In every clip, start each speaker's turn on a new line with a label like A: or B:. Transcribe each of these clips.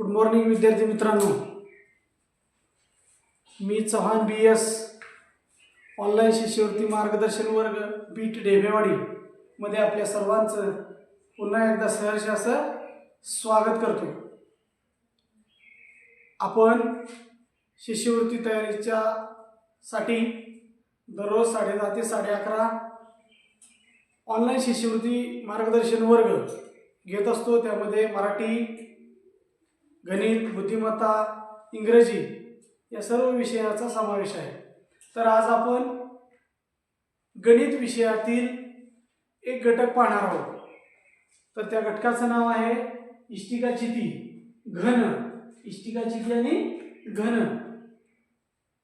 A: Good morning विद्यार्थी मित्रांनो, मी Chavan BS online शिष्यवृत्ती मार्गदर्शन वर्ग बीट ढेबेवाडी मध्ये आपल्या सर्वांचं पुन्हा एकदा सहर्ष असं स्वागत करतो. आपण शिष्यवृत्ती तयारीच्या साठी दररोज 10:30 ते 11:30 ऑनलाईन शिष्यवृत्ती मार्गदर्शन वर्ग घेत असतो. त्यामध्ये मराठी, गणित, बुद्धिमत्ता, इंग्रजी या सर्व विषयाचा समावेश आहे. तर आज आपण गणित विषयातील एक घटक पाहणार आहोत. तर त्या घटकाचं नाव आहे इष्टिकाचिती घन. इष्टिकाचिती आणि घन.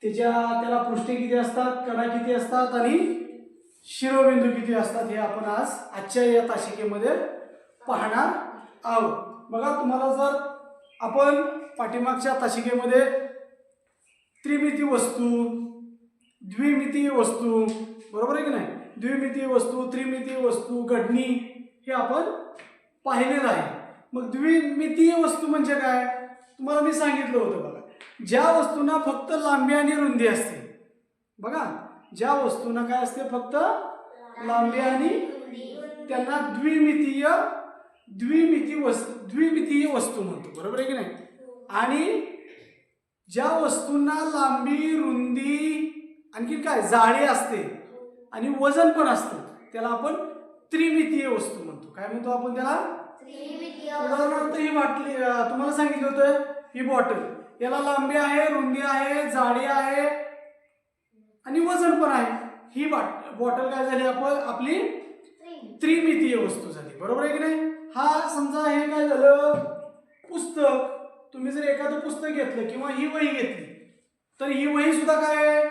A: त्याला पृष्ठे किती असतात, कडा किती असतात आणि शिरोबिंदू किती असतात हे आपण आजच्या या तासिकेमध्ये पाहणार आहोत. बघा, तुम्हाला जर आपण पाठीमागच्या तासिकेमध्ये त्रिमितीय वस्तू, द्विमितीय वस्तू, बरोबर आहे की नाही, द्विमितीय वस्तू, त्रिमितीय वस्तू, घडणी हे आपण पाहिलेलं आहे. मग द्विमितीय वस्तू म्हणजे काय तुम्हाला मी सांगितलं होतं. बघा, ज्या वस्तूंना फक्त लांबी आणि रुंदी असते, बघा ज्या वस्तूंना काय असते, फक्त लांबी आणि त्यांना द्विमितीय वस्तू म्हणतो, बरोबर आहे की नाही. आणि ज्या वस्तूंना लांबी, रुंदी, आणखी काय जाडी असते आणि वजन पण असतं त्याला आपण त्रिमितीय वस्तू म्हणतो. काय म्हणतो आपण त्याला? उदाहरणार्थ ही बाटली तुम्हाला सांगितलं होतं, ही बॉटल, याला लांबी आहे, रुंदी आहे, जाडी आहे आणि वजन पण आहे. ही बॉटल काय झाली, आपली त्रिमितीय वस्तू झाली, बरोबर आहे की नाही. हा समजा हे काय झालं, पुस्तक. तुम्ही जर एखादं पुस्तक घेतलं किंवा ही वही घेतली तर ही वही सुद्धा काय आहे,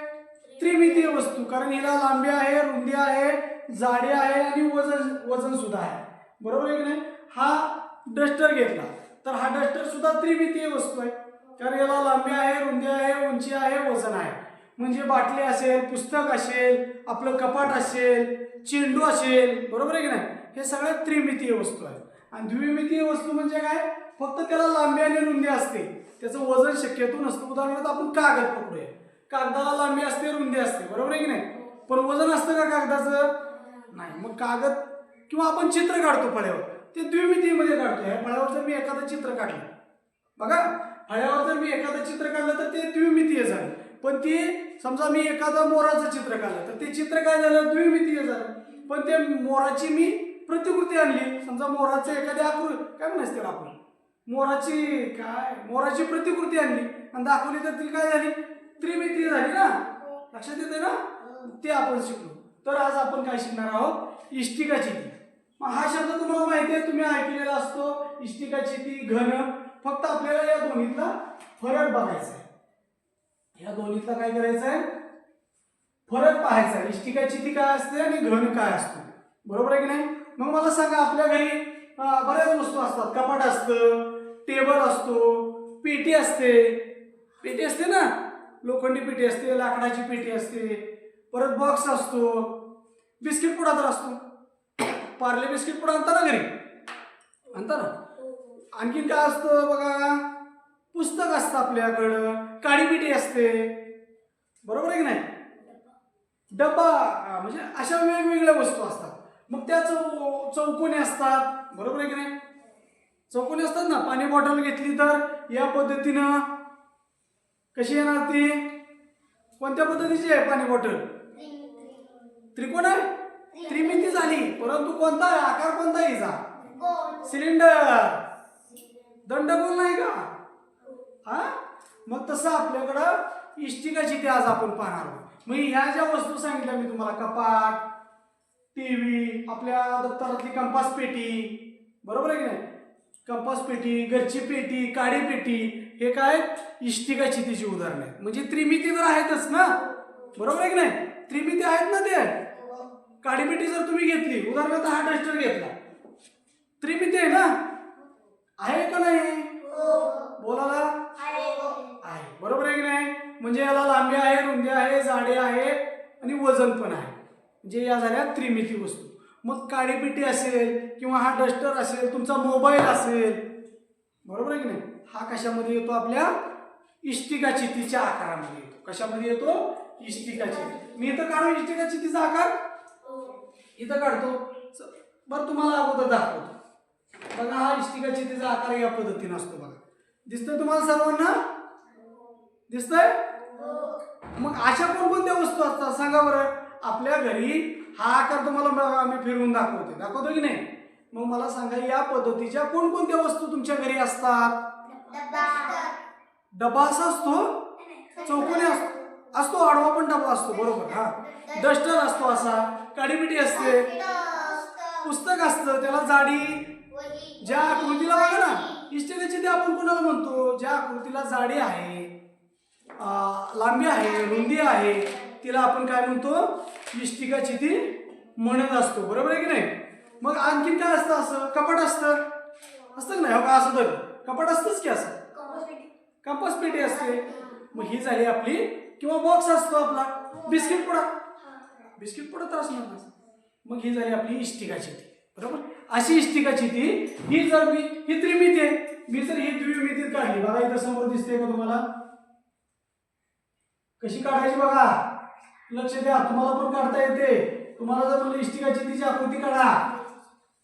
A: त्रिमितीय वस्तू, कारण हिला लांबी आहे, रुंदी आहे, जाडी आहे आणि वजन सुद्धा आहे, बरोबर आहे की नाही. हा डस्टर घेतला तर हा डस्टर सुद्धा त्रिमितीय वस्तू आहे, कारण याला लांबी आहे, रुंदी आहे, उंची आहे, वजन आहे. म्हणजे बाटली असेल, पुस्तक असेल, आपलं कपाट असेल, चेंडू असेल, बरोबर आहे की नाही. हे सगळ्यात त्रिमितीय वस्तू आहे. आणि द्विमितीय वस्तू म्हणजे काय, फक्त त्याला लांबी आणि रुंदी असते, त्याचं वजन शक्यतो नसतं. उदाहरणार्थ आपण कागद पकडूया, कागदाला लांबी असते, रुंदी असते, बरोबर आहे की नाही, पण वजन असतं का कागदाचं? नाही. मग कागद किंवा आपण चित्र काढतो फळ्यावर, ते द्विमितीयमध्ये काढतो. ह्या फळ्यावर जर मी एखादं चित्र काढलं, बघा फळ्यावर जर मी एखादं चित्र काढलं तर ते द्विमितीय झालं. पण ते समजा मी एखादं मोराचं चित्र काढलं तर ते चित्र काय झालं, द्विमितीय झालं. पण ते मोराची मी प्रतिकृती आणली, समजा मोराचं एखादी काय म्हणायचं त्याला, आपण मोराची प्रतिकृती आणली आणि दाखवली तर ती काय झाली, त्रिमितीय झाली ना. लक्षात येते ना, ते आपण शिकलो. तर आज आपण काय शिकणार आहोत, इष्टिकाचिती. मग हा शब्द तुम्हाला माहिती आहे, तुम्ही ऐकलेला असतो, इष्टिकाचिती, घन. फक्त आपल्याला या दोन्हीतला फरक बघायचा आहे. या दोन्हीतला काय करायचं आहे, फरक पाहायचा आहे. इष्टिकाचिती काय असते आणि घन काय असतो, बरोबर आहे की नाही. मग मला सांगा, आपल्या घरी बऱ्याच वस्तू असतात, कपाट असतं, टेबल असतो, पेटी असते ना, लोखंडी पेटी असते, लाकडाची पेटी असते, परत बॉक्स असतो, बिस्किट पुडा तर असतो, पार्ले बिस्किट पुडा आणता ना घरी, आणता ना. आणखीन काय असतं बघा, पुस्तक असतं आपल्याकडं, काळी पेटी असते, बरोबर आहे की नाही. डब्बा, म्हणजे अशा वेगवेगळ्या वस्तू असतात. मग त्या चौकोनी असतात, बरोबर आहे की नाही, चौकोनी असतात ना. पाणी बॉटल घेतली तर या पद्धतीनं कशी येणार, ती कोणत्या पद्धतीची आहे पाणी बॉटल, त्रिकोण आहे, त्रिमिती झाली. परंतु कोणता आहे, आकार कोणता आहे हिचा, सिलेंडर, दंडगोल नाही का. हा, मग तसं आपल्याकडं इष्टिकाचिती आज आपण पाहणार आहोत. मग ह्या ज्या वस्तू सांगितल्या मी तुम्हाला, कपाट, टीव्ही, आपल्या दप्तरातली कंपास पेटी, बरोबर आहे की नाही, कंपास पेटी, घरची पेटी, काडी पेटी, हे काय इष्टिकाचितीची उदाहरण आहेत. म्हणजे त्रिमिती तर आहेतच ना, बरोबर आहे की नाही, त्रिमिती आहेत ना. ते काडी पेटी जर तुम्ही घेतली, उदाहरणार्थ हा डस्टर घेतला, त्रिमिती आहे ना, आहे का नाही, बोलायला आहे, बरोबर आहे की नाही. म्हणजे याला लांबी आहे, रुंदी आहे, जाडी आहे आणि वजन पण आहे, म्हणजे या झाल्या त्रिमिती वस्तू. मग काडी पेटी असेल किंवा हा डस्टर असेल, तुमचा मोबाईल असेल, बरोबर आहे की नाही? हा कशामध्ये येतो? आपल्या इष्टिका चितीच्या आकारामध्ये येतो. कशामध्ये येतो? इष्टिका चिती. मी इथं काढू इष्टिका चितीचा आकार, इथं काढतो. बरं तुम्हाला अगोदर दाखवतो. बघा हा इष्टिका चितीचा आकार या पद्धतीने असतो. बघा दिसतोय तुम्हाला सर्वांना? दिसतंय? मग अशा कोणकोणत्या वस्तू असतात सांगा बरं? आपल्या घरी हा आकार तुम्हाला मी फिरवून दाखवतो की नाही? मग मला सांगा या पद्धतीच्या कोणकोणत्या वस्तू तुमच्या घरी असतात? डबा असा असतो, चौकोनी असतो, आडवा पण डबा असतो. बरोबर. हा डस्टर असतो, असा काडीपिटी असते, पुस्तक असतं, त्याला जाडी, ज्या आकृतीला बघा ना इष्टिका चिती आपण कोणाला म्हणतो? ज्या आकृतीला जाडी आहे, लांबी आहे, रुंदी आहे, तिला आपण काय म्हणतो? इष्टिका चिती म्हणत असतो. बरोबर आहे की नाही? मग आणखीन काय असतं? असं कपाट असतं की नाही? हो का? असं तर कपाट असतंच की, असं कंपास पेटी असते. मग ही झाली आपली, किंवा बॉक्स असतो आपला, बिस्किट पुडा तर असणार ना. मग ही झाली आपली इष्टिका चिती. बरोबर. अशी इष्टिका चिती ही जर ही त्रिमिती आहे, मी जर ही द्विमितीत काढली, बघा इथं समोर दिसते का तुम्हाला? कशी काढायची बघा, लक्ष द्या. तुम्हाला पण काढता येते. तुम्हाला जर म्हणलं इष्टिका चितीची आकृती काढा,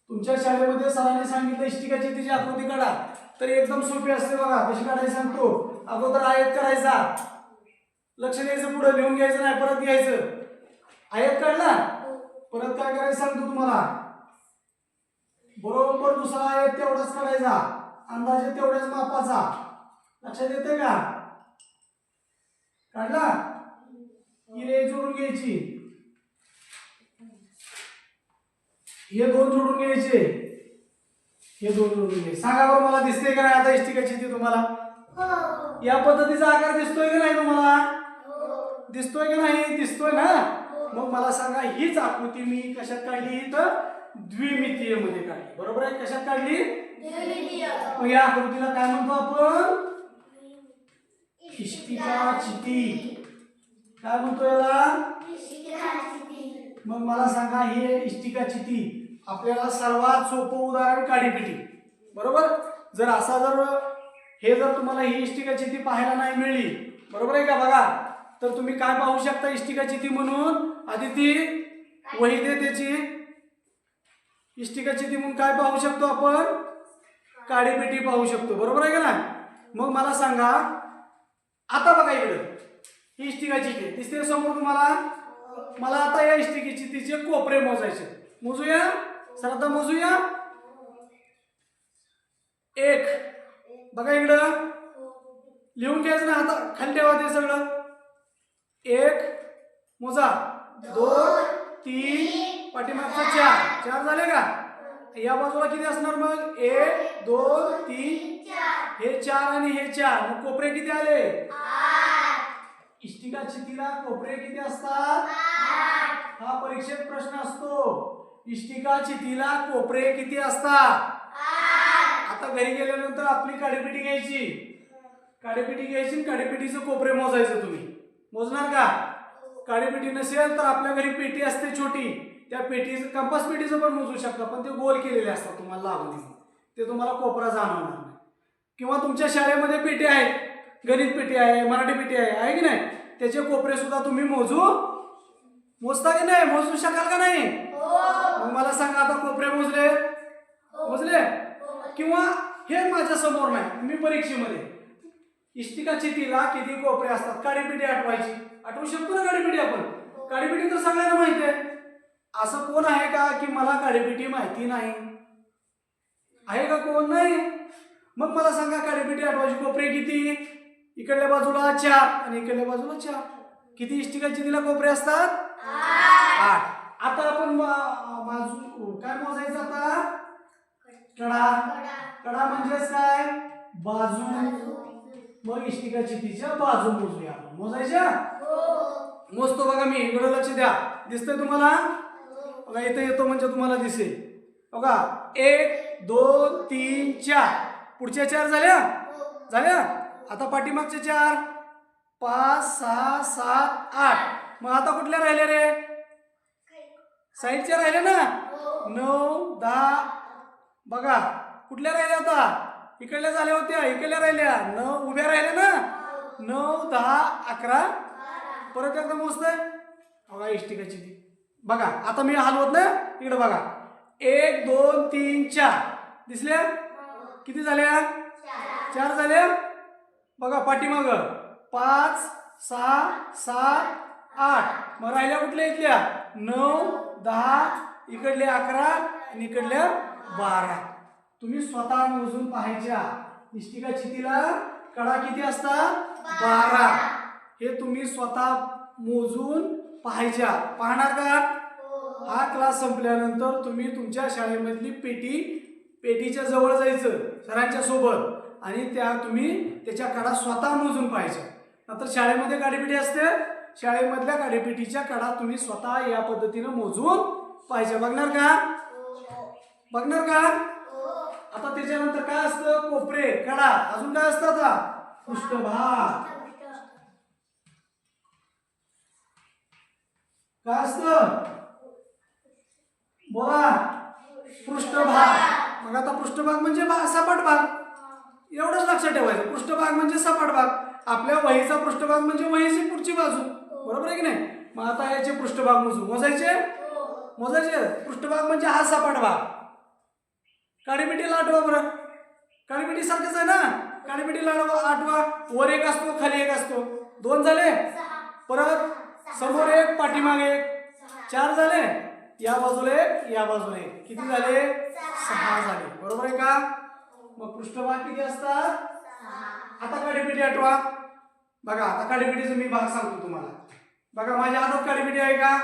A: तुमच्या शाळेमध्ये सरांनी सांगितलं इष्टिका चितीची आकृती काढा, तर एकदम सोपी असते. बघा कशी काढायची सांगतो. अगोदर आयत करायचा, लक्ष द्यायचं, पुढे लिहून घ्यायचं नाही, परत घ्यायचं. आयत काढला, परत काय करायचं सांगतो तुम्हाला. बरोबर दुसरा आयत तेवढाच काढायचा, अंदाजे तेवढ्याच मापाचा. लक्षात येते का? काढला ही रेष जोडून घ्यायची, हे दोन जोडून घ्यायचे, हे दोन जोडून घ्यायचे. सांगा बरं मला दिसते का नाही आता इष्टिका चिती तुम्हाला? या पद्धतीचा आकार दिसतोय का नाही तुम्हाला? दिसतोय का नाही? दिसतोय ना? मग मला सांगा हीच आकृती मी कशात काढली? तर द्विमितीय मध्ये काढली. बरोबर आहे? कशात काढली? द्विमितीय. मग या आकृतीला काय म्हणतो आपण? इष्टिका चिती. काय म्हणतो याला? इष्टिका चिती. मग मला सांगा ही इष्टिका चिती आपल्याला सर्वात सोपं उदाहरण काडीपिटी. बरोबर. जर असा जर तुम्हाला ही इष्टिका चिती पाहायला नाही मिळली, बरोबर आहे का? बघा तर तुम्ही काय पाहू शकता इष्टिका चिती म्हणून? आधी ती वही दे त्याची. इष्टिका चिती म्हणून काय पाहू शकतो आपण? काडीपिटी पाहू शकतो. बरोबर आहे का ना? मग मला सांगा आता बघा इकडं ही इष्टिका चिती दिसते समोर तुम्हाला. मला आता या इष्टिका चितीचे कोपरे मोजायचे. मोजूया सरदा, मोजूया. एक, बघा इकडं लिहून घ्यायचं ना, आता खाली ठेवा ते सगळं. एक मोजा, 2 3 पाठीमागचा 4 4 झाले का? या बाजूला किती असणार मग? 1 2 3 4. हे 4 आणि हे 4. मग कोपरे किती आले? 8. इष्टिका चितीला कोपरे किती असतात? 8. हा परीक्षेत प्रश्न असतो. इष्टिका चितीला कोपरे किती असतात? 8. आता घरी गेल्यानंतर आपली काडीपिटी घ्यायची, काडीपिटीचे कोपरे मोजायचे. तुम्ही मोजणार का? काडीपिटी नसेल तर आपल्या घरी पेटी असते छोटी, त्या पेटीचं कंपास पेटीचं पण मोजू शकता, पण ते गोल केलेले असतात तुम्हाला लागून, ते तुम्हाला कोपरा जाणवणार नाही. किंवा तुमच्या शाळेमध्ये पेटी आहेत, गणित पेटी आहे, मराठी पेटी आहे की नाही? त्याचे कोपरे सुद्धा तुम्ही मोजता की नाही? मोजू शकाल का नाही? मग मला सांगा आता कोपरे मोजले? किंवा हे माझ्या समोर नाही, मी परीक्षेमध्ये इष्टिका चितीला किती कोपरे असतात काडीपिटी आठवायची. आठवू शकतो ना काडीपिटी आपण? काडीपिटी तर सगळ्यांना माहिती आहे. असं कोण आहे का की मला काडीपिटी माहिती नाही? आहे का कोण? नाही. मग मला सांगा काडीपिटी आठवायची कोपरे किती? इकडल्या बाजूला 4 आणि इकडल्या बाजूला 4. किती इष्टिका चितीला कोपरे असतात? 8. आता आपण बाजू काय मोजायचं आता? कडा म्हणजेच काय? बाजू. मग इष्टिका चितीच्या बाजू मोजूया आपण. मोजायच्या? मोजतो बघा मी. इकडे लक्ष द्या. दिसतंय तुम्हाला? बघा इथे येतो म्हणजे तुम्हाला दिसेल. बघा 1 2 3 4. पुढच्या 4 झाल्या? आता पाठीमागचे 4 5 6 7 8. मग आता कुठल्या राहिल्या रे? साईडच्या राहिल्या ना? 9 10. बघा कुठल्या राहिल्या आता? इकडल्या झाल्या होत्या, इकडल्या राहिल्या 9 उभ्या राहिल्या ना, 9 10 11 परत एकदा मोजताय बघा इष्टिकाची ती बघा. आता मी हलवत ना इकडे बघा 1 2 3 4 दिसल्या किती झाल्या 4 झाल्या बघा. पाठीमाग 5 6 7 8 मग राहिल्या कुठल्या इथल्या 9 10 इकडल्या 11 आणि इकडल्या 12. तुम्ही स्वतः मोजून पाहायच्या इष्टिका चितीला कडा किती असतात 12. हे तुम्ही स्वतः मोजून पाहायच्या. पाहणार का? हा क्लास संपल्यानंतर तुम्ही तुमच्या शाळेमधली पेटीच्या जवळ जायचं सरांच्या सोबत आणि तुम्ही त्याच्या कडा स्वतः मोजून पाहायच्या. नंतर शाळेमध्ये काडीपेटी असते, शाळेमधल्या काडीपेटीच्या कडा तुम्ही स्वतः या पद्धतीनं मोजून पाहायच्या. बघणार का? बघणार का? आता त्याच्यानंतर काय असतं कोपरे कडा. अजून काय असतं आता पृष्ठभाग. काय असतं बोला पृष्ठभाग. मग आता पृष्ठभाग म्हणजे सपाट भाग एवढंच लक्षात ठेवायचं. पृष्ठभाग म्हणजे सपाट भाग. आपल्या वहीचा पृष्ठभाग म्हणजे वहीची पुढची बाजू बरोबर आहे की नाही. मग आता याचे पृष्ठभाग मोजायचे पृष्ठभाग म्हणजे हा सपाट भाग. काडीपेटीला आठवा बरं, काडीपेटी सारखंच आहे ना. काडीपेटीला आठवा वर एक असतो खाली एक असतो. 2 झाले परत समोर एक पाठीमागे एक 4 झाले या बाजूला एक या बाजूला एक किती झाले 6 झाले बरोबर आहे का. मग पृष्ठभाग किती असतात. आता काडीपेटी आठवा बघा. आता काडीपेटीचा मी भाग सांगतो तुम्हाला बघा. माझ्या हातात काडीपेटी आहे का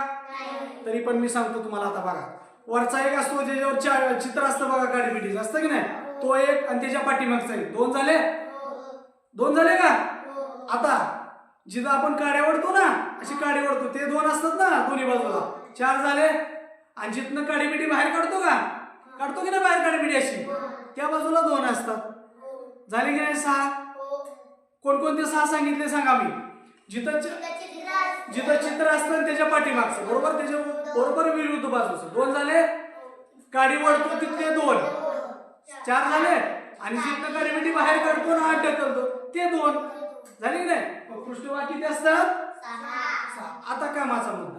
A: तरी पण मी सांगतो तुम्हाला. आता बघा वरचा एक असतो ज्याच्यावर चित्र असतं बघा काडीपेटीचं असतं की नाही तो एक आणि त्याच्या पाठीमागचा एक 2 झाले 2 झाले का. आता जिथं आपण काड्या ओढतो ना अशी काडी ओढतो ते 2 असतात ना दोन्ही बाजूला 4 झाले. आणि जिथनं काडीपेटी बाहेर काढतो की नाही बाहेर काडीपेटी अशी त्या बाजूला 2 असतात झाले की नाही 6. कोणकोणते 6 सांगितले सांगा मी. जिथं चित्र असतं त्याच्या पाठीमागचं बरोबर त्याच्या बरोबर विरुद्ध बाजूचं 2 झाले. काडी ओढतो तिथले 2 4 झाले. आणि जिथनं काडीपेटी बाहेर काढतो ना आत ढकलतो ते 2 झाले की नाही. पृष्ठभाग किती असतात 6. आता कामाचा मुद्दा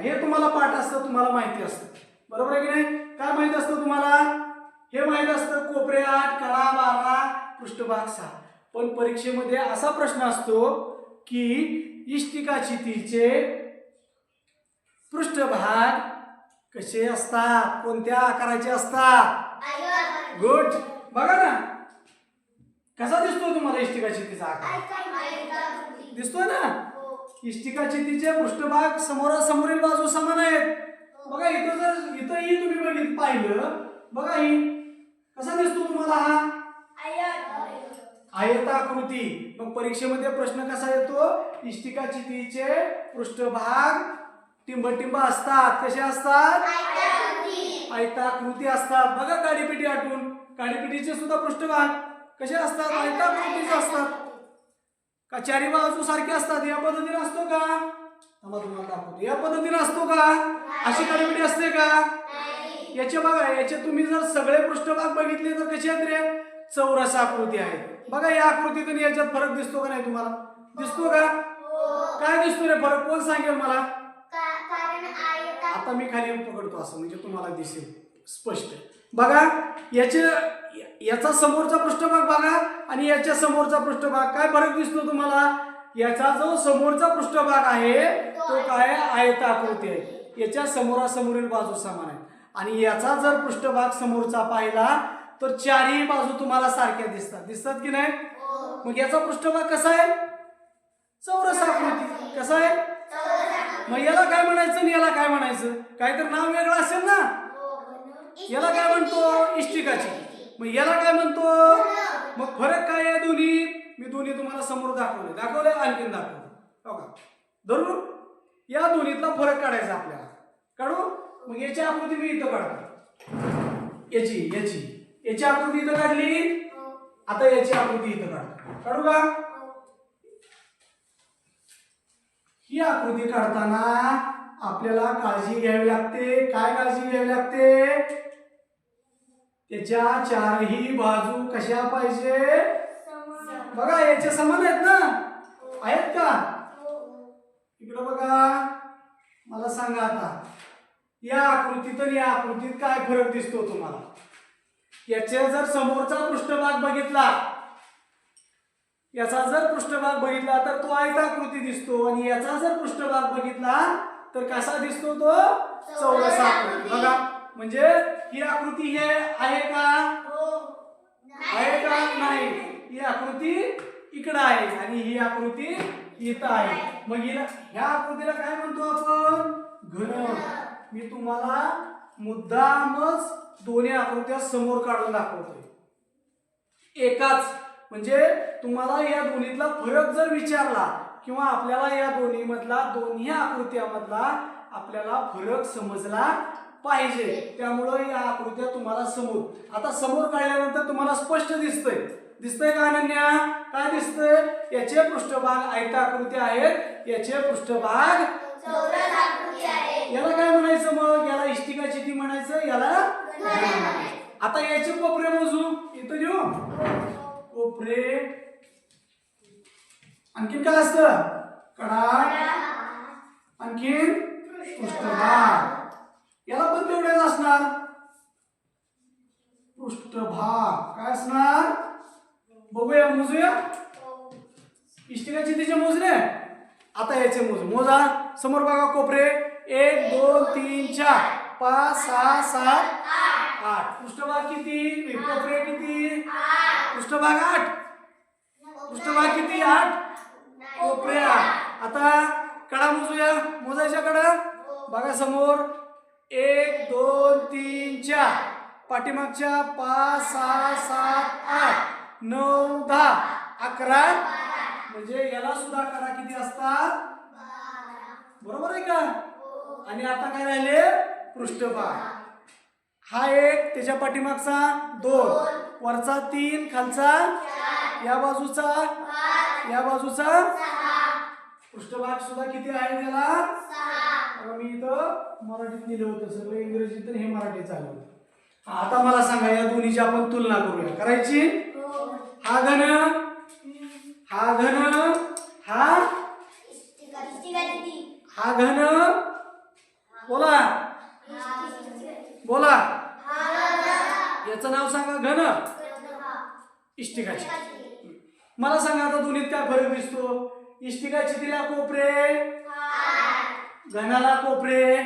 A: हे तुम्हाला पाठ असतं तुम्हाला माहिती असतं बरोबर आहे की नाही. काय माहित असतं तुम्हाला हे माहित असतं कोपरे 8 कडा 12 पृष्ठभाग 6. पण परीक्षेमध्ये असा प्रश्न असतो की इष्टिका चितीचे पृष्ठभाग कसे असतात कोणत्या आकाराचे असतात. गुड. बघा ना कसा दिसतोय तुम्हाला इष्टिका चितीचा आकार दिसतोय ना. इष्टिका चितीचे पृष्ठभाग समोरील बाजू समान आहेत. बघा इथंही तुम्ही पाहिलं बघा ही कसा दिसतो तुम्हाला हा आयताकृती. मग परीक्षेमध्ये प्रश्न कसा येतो इष्टिका चितीचे पृष्ठभाग टिंब असतात. कसे असतात आयताकृती असतात. बघा काडीपेटी आठवून काडीपेटीचे सुद्धा पृष्ठभाग कसे असतात आयताकृतीचे असतात का. चारी बाजू सारखे असतात. या पद्धतीने असतो का तुम्हाला दाखवतो. या पद्धतीने असतो का अशी काडीपेटी असते का. याचे बघा याचे तुम्ही जर सगळे पृष्ठभाग बघितले तर कसे आहेत रे चौरस आकृती आहे. बघा या आकृतीतून याच्यात फरक दिसतो का नाही तुम्हाला दिसतो का. काय दिसतो रे फरक कोण सांगेल मला. आता मी खाली पकडतो असं म्हणजे तुम्हाला दिसेल स्पष्ट. बघा याचा समोरचा पृष्ठभाग बघा आणि याच्या समोरचा पृष्ठभाग काय फरक दिसतो तुम्हाला. याचा जो समोरचा पृष्ठभाग आहे तो काय आयताकृती आहे. याच्या समोरासमोरील बाजू समान आहे. आणि याचा जर पृष्ठभाग समोरचा पाहिला तर चारही बाजू तुम्हाला सारख्या दिसतात की नाही. मग याचा पृष्ठभाग कसा आहे चौरस आकृती. कसा आहे मग याला काय म्हणायचं आणि याला काय म्हणायचं काहीतरी नाव वेगळं असेल ना. याला काय म्हणतो इष्टिकाची. मग याला काय म्हणतो. मग फरक काय आहे दोन्ही. मी दोन्ही तुम्हाला समोर दाखवले आणखीन दाखवले धरून या दोन्हीतला फरक काढायचा आपल्याला. काढू. मग याची आकृती मी इथं काढतो. याची आकृती इथं काढली. आता याची आकृती इथं काढू का. ही आकृती काढताना आपल्याला काळजी घ्यावी लागते. काय काळजी घ्यावी लागते त्याच्या चारही बाजू कशा पाहिजे? बघा याचे समान आहेत ना? आहेत का? इकडे बघा, मला सांगा आता या आकृतीत आणि या आकृतीत काय फरक दिसतो तुम्हाला? याचे जर समोरचा पृष्ठभाग बघितला, याचा जर पृष्ठभाग बघितला तर तो आयताकृती दिसतो, आणि याचा जर पृष्ठभाग बघितला तर कसा दिसतो? तो चौरसाकृती. बघा म्हणजे ही आकृती हे आहे का? आहे का? नाही. ही आकृती इकडे आहे आणि ही आकृती इथं आहे. मग ह्या आकृतीला काय म्हणतो आपण? घन. मी तुम्हाला मुद्दामच दोन्ही आकृत्या समोर काढून दाखवतोय. एकाच म्हणजे तुम्हाला या दोन्हीतला फरक जर विचारला किंवा आपल्याला या दोन्ही मधला दोन्ही आकृत्यामधला आपल्याला फरक समजला पाहिजे, त्यामुळे या आकृत्या तुम्हाला समोर आता समोर काढल्यानंतर तुम्हाला स्पष्ट दिसतंय का अनन्या? काय दिसतंय? याचे पृष्ठभाग आयताकृती आहेत, याचे पृष्ठभाग चौरसाकृती आहेत. याला काय म्हणायचं? मग याला इष्टिका चिती म्हणायचं, याला आता याचे कोपरे मोजू. इथं लिहू कोपरे. आणखीन काय असतं? कडा, आणखीन पृष्ठभाग. याला पण तेवढेच असणार. पृष्ठभाग काय असणार? बघूया, मोजूया. इष्टिका चितीचे मोजले. आता याचे मोजा. समोर बघा कोपरे 1 2 3 4 5 6 7 8. पृष्ठभाग किती? कोपरे किती? पृष्ठभाग 8. पृष्ठभाग किती? 8. कोपरे 8. आता कडा मोजूया. मोजायच्या कडा बघा समोर 1 2 3 4, पाठीमागच्या 5 6 7 8 9 10 11. म्हणजे याला सुद्धा कडा किती असतात? 12. बरोबर आहे का? आणि आता काय राहिले? पृष्ठभाग. हा एक, त्याच्या पाठीमागचा 2, वरचा 3, खालचा 4, या बाजूचा 5, या बाजूचा 6. पृष्ठभाग सुद्धा किती आहे त्याला? 6. मी इथं मराठीत लिहिलं होतं, सगळं इंग्रजीत आणि हे मराठीत आलं होतं. आता मला सांगा या दोन्हीची आपण तुलना करूया. करायची? हा घन, हा घन, हा घन. बोला बोला. याचं नाव सांगा. घन, इष्टिकाची. मला सांगा आता दोन्हीत काय फरक दिसतो? इष्टिका चितीला कोपरे, घनाला कोपरे.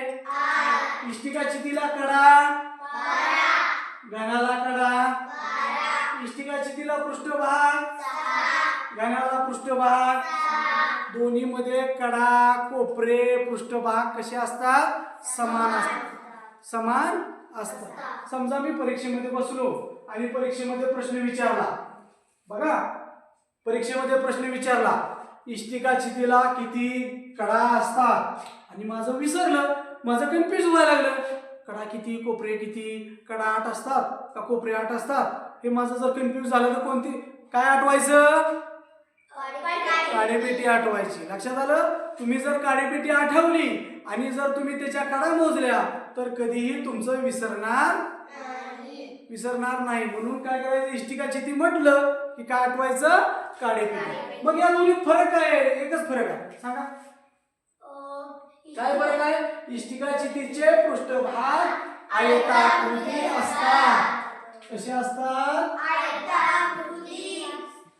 A: इष्टिका चितीला कडा, घनाला कडा. इष्टिका चितीला पृष्ठभाग, घनाला पृष्ठभाग. दोन्ही मध्ये कडा, कोपरे, पृष्ठभाग कसे असतात? समान असतात. समान असतात. समजा मी परीक्षेमध्ये बसलो आणि परीक्षेमध्ये प्रश्न विचारला. बघा परीक्षेमध्ये प्रश्न विचारला इष्टिका चितीला किती कडा असतात, आणि माझं विसरलं, माझं कन्फ्युज व्हायला लागलं. कडा किती, कोपरे किती? कडा 8 असतात का कोपरे 8 असतात? हे माझं जर कन्फ्युज झालं तर कोणती काय आठवायचं? काडीपेटी आठवायची. लक्षात आलं? तुम्ही जर काडीपेटी आठवली आणि जर तुम्ही त्याच्या कडा मोजल्या तर कधीही तुमचं विसरणार नाही. म्हणून काय करायचं? इष्टिका चिती म्हटलं की काय आठवायचं? काडीपेटी. मग या दोन्हीत फरक काय आहे? एकच फरक आहे. सांगा काय फरक आहे? इष्टिका चितीचे पृष्ठभाग आयताकृती असतात. कसे असतात?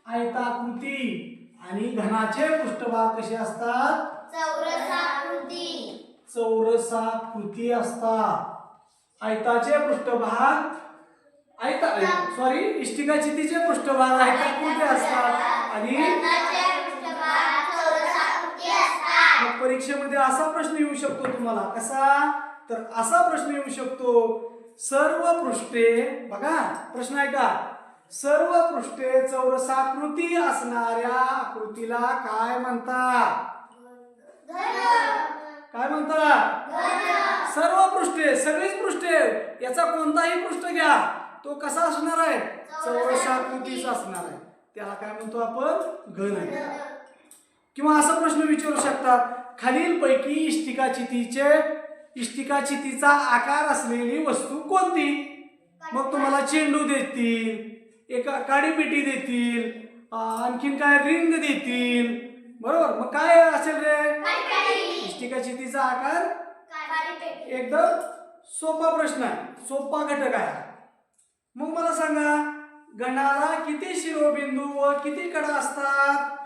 A: आयताकृती. आणि घनाचे पृष्ठभाग कसे असतात? चौरसाकृती असतात. आयताचे पृष्ठभाग इष्टिका चितीचे पृष्ठभाग आयताकृती असतात आणि मग परीक्षेमध्ये असा प्रश्न येऊ शकतो तुम्हाला. कसा? तर असा प्रश्न येऊ शकतो, सर्व पृष्ठे, बघा प्रश्न आहे का, सर्व पृष्ठे चौरसाकृती असणाऱ्या आकृतीला काय म्हणतात? काय म्हणतात? सर्व पृष्ठे, सगळीच पृष्ठे, याचा कोणताही पृष्ठ घ्या तो कसा असणार आहे? चौरसाकृतीच असणार आहे. त्याला काय म्हणतो आपण? घन. किंवा असा प्रश्न विचारू शकतात, खालीलपैकी इष्टिका चितीचा आकार असलेली वस्तू कोणती? मग तुम्हाला चेंडू देतील, एका काडीपेटी देतील, आणखीन काय रिंग देतील, बरोबर. मग काय असेल रे इष्टिका चितीचा आकार? एकदम सोपा प्रश्न आहे, सोपा घटक आहे. मग मला सांगा घनाला किती शिरोबिंदू व किती कडा असतात?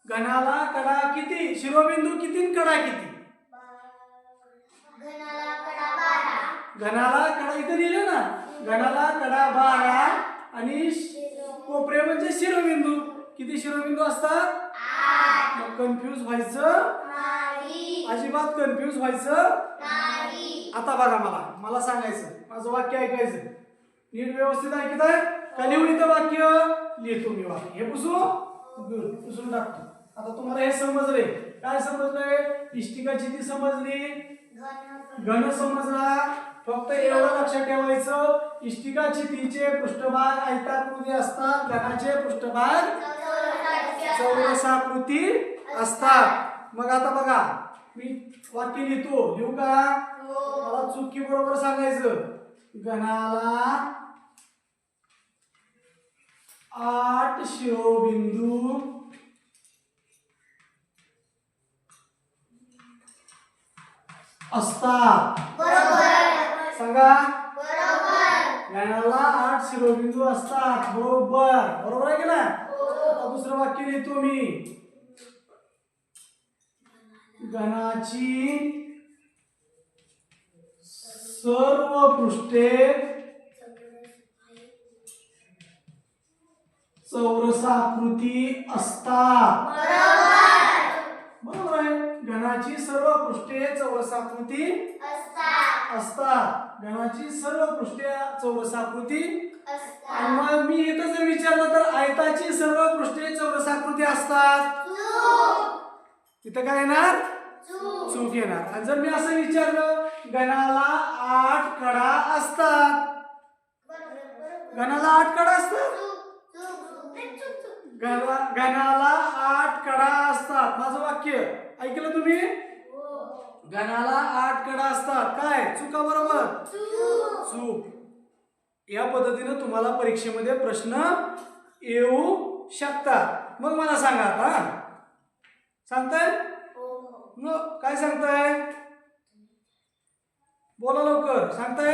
A: घनाला कडा किती, शिरोबिंदू किती, कडा किती? घनाला कडा इथे लिहिले ना, घनाला कडा 12 आणि कोपरे म्हणजे शिरोबिंदू. किती शिरोबिंदू असतात? 8. मग कन्फ्यूज व्हायचं नाही, अजिबात कन्फ्यूज व्हायचं नाही. आता बघा मला सांगायचं, माझं वाक्य ऐकायचं, नीट व्यवस्थित ऐकत आहे का? लिहून इथं वाक्य लिहितो मी. वाक्य हे पुसून टाकतो. आता तुम्हाला हे समजले, काय समजलंय? इष्टिका चिती समजली, घन समजला. फक्त एवढं लक्षात ठेवायचं, इष्टिका चितीचे पृष्ठभाग आयताकृती असतात, घनाचे पृष्ठभाग चौरसाकृती असतात. मग आता बघा मी वाक्य लिहू का? मला चुकी बरोबर सांगायचं. घनाला 8 शिरोबिंदू असतात. सांगा. घनाला 8 शिरोबिंदू असतात. बरोबर आहे की ना? आता दुसरं वाक्य लिहितो मी. घनाची सर्व पृष्ठे चौरसाकृती असतात. बरोबर आहे. घनाची सर्व पृष्ठे चौरसाकृती असतात. घनाची सर्व पृष्ठे चौरसाकृती. आणि मग मी इथं जर विचारलं तर आयताची सर्व पृष्ठे चौरसाकृती असतात. इथं काय येणार? चूक येणार. आणि जर मी असं विचारलं घनाला 8 कडा असतात, घनाला 8 कडा असतात, घनाला 8 कडा असतात. माझं वाक्य ऐकलं तुम्ही? घनाला 8 कडा असतात. काय चुका? बरोबर चूक. या पद्धतीने तुम्हाला परीक्षेमध्ये प्रश्न येऊ शकतात. मग मला सांगा, आता सांगताय? मग काय सांगताय? बोला लवकर. सांगताय?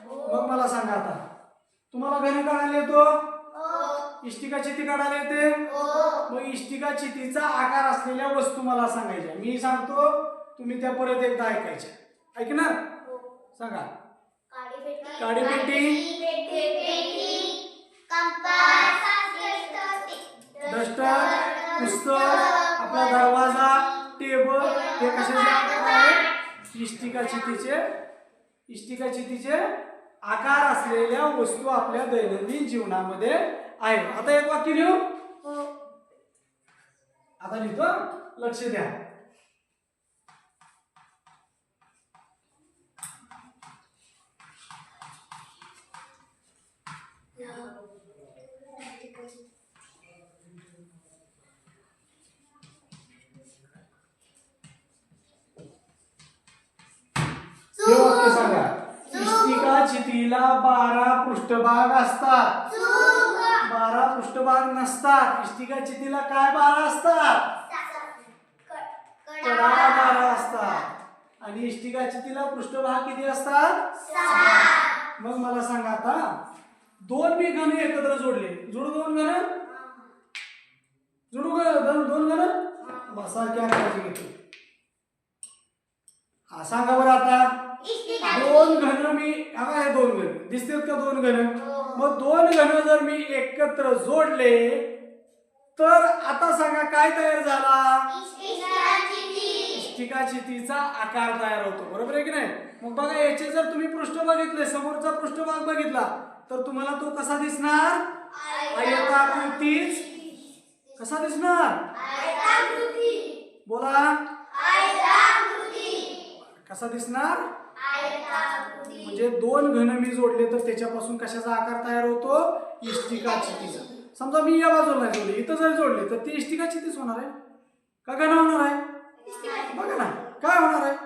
A: मग मला सांगा, आता तुम्हाला घन काढायला येतो? इष्टिका चिती काढायला येते? मग इष्टिका चितीचा आकार असलेल्या वस्तू मला सांगायच्या. मी सांगतो, तुम्ही त्या परत एकदा ऐकायच्या. ऐकणार? सांगा. काडीपेटी, डस्टर, पुस्तक, आपला दरवाजा, टेबल, हे कशाचे आकार आहे? इष्टिका चितीचे आकार असलेल्या वस्तू आपल्या दैनंदिन जीवनामध्ये आहे. आता एक वाक्य लिहू. आता लिहितो, लक्ष द्या. हे वाक्य सांगा. इष्टिका चितीला 12 पृष्ठभाग असतात. 12 पृष्ठभाग नसतात. इष्टिका चितीला काय 12 असतात? कडा 12 असतात. आणि इष्टिका चितीला पृष्ठभाग किती असतात? 6. मग मला सांगा, आता दोन मी घन एकत्र जोडले, जोडू दोन घन? जोडू दोन घन? बसा, क्या काळजी घेतो. हा सांगा बरं. आता दोन घन मी, हे दोन घन दिसतात का? दोन घन. मग दोन घन जर मी एकत्र जोडले तर आता सांगा काय तयार झाला? इष्टिका चितीचा आकार तयार होतो. बरोबर आहे की नाही? मग बघा, याचे जर तुम्ही पृष्ठ बघितले, समोरचा पृष्ठभाग बघितला, तर तुम्हाला तो कसा दिसणार? आयताकृतीच. कसा दिसणार? बोला. कसा दिसणार? म्हणजे दोन घन मी जोडले तर त्याच्यापासून कशाचा आकार तयार होतो? इष्टिका चितीचा. समजा मी या बाजूला जोडले, इथं जर जोडले तर ती इष्टिका चितीच होणार आहे का घन होणार आहे? बघा ना, काय होणार आहे?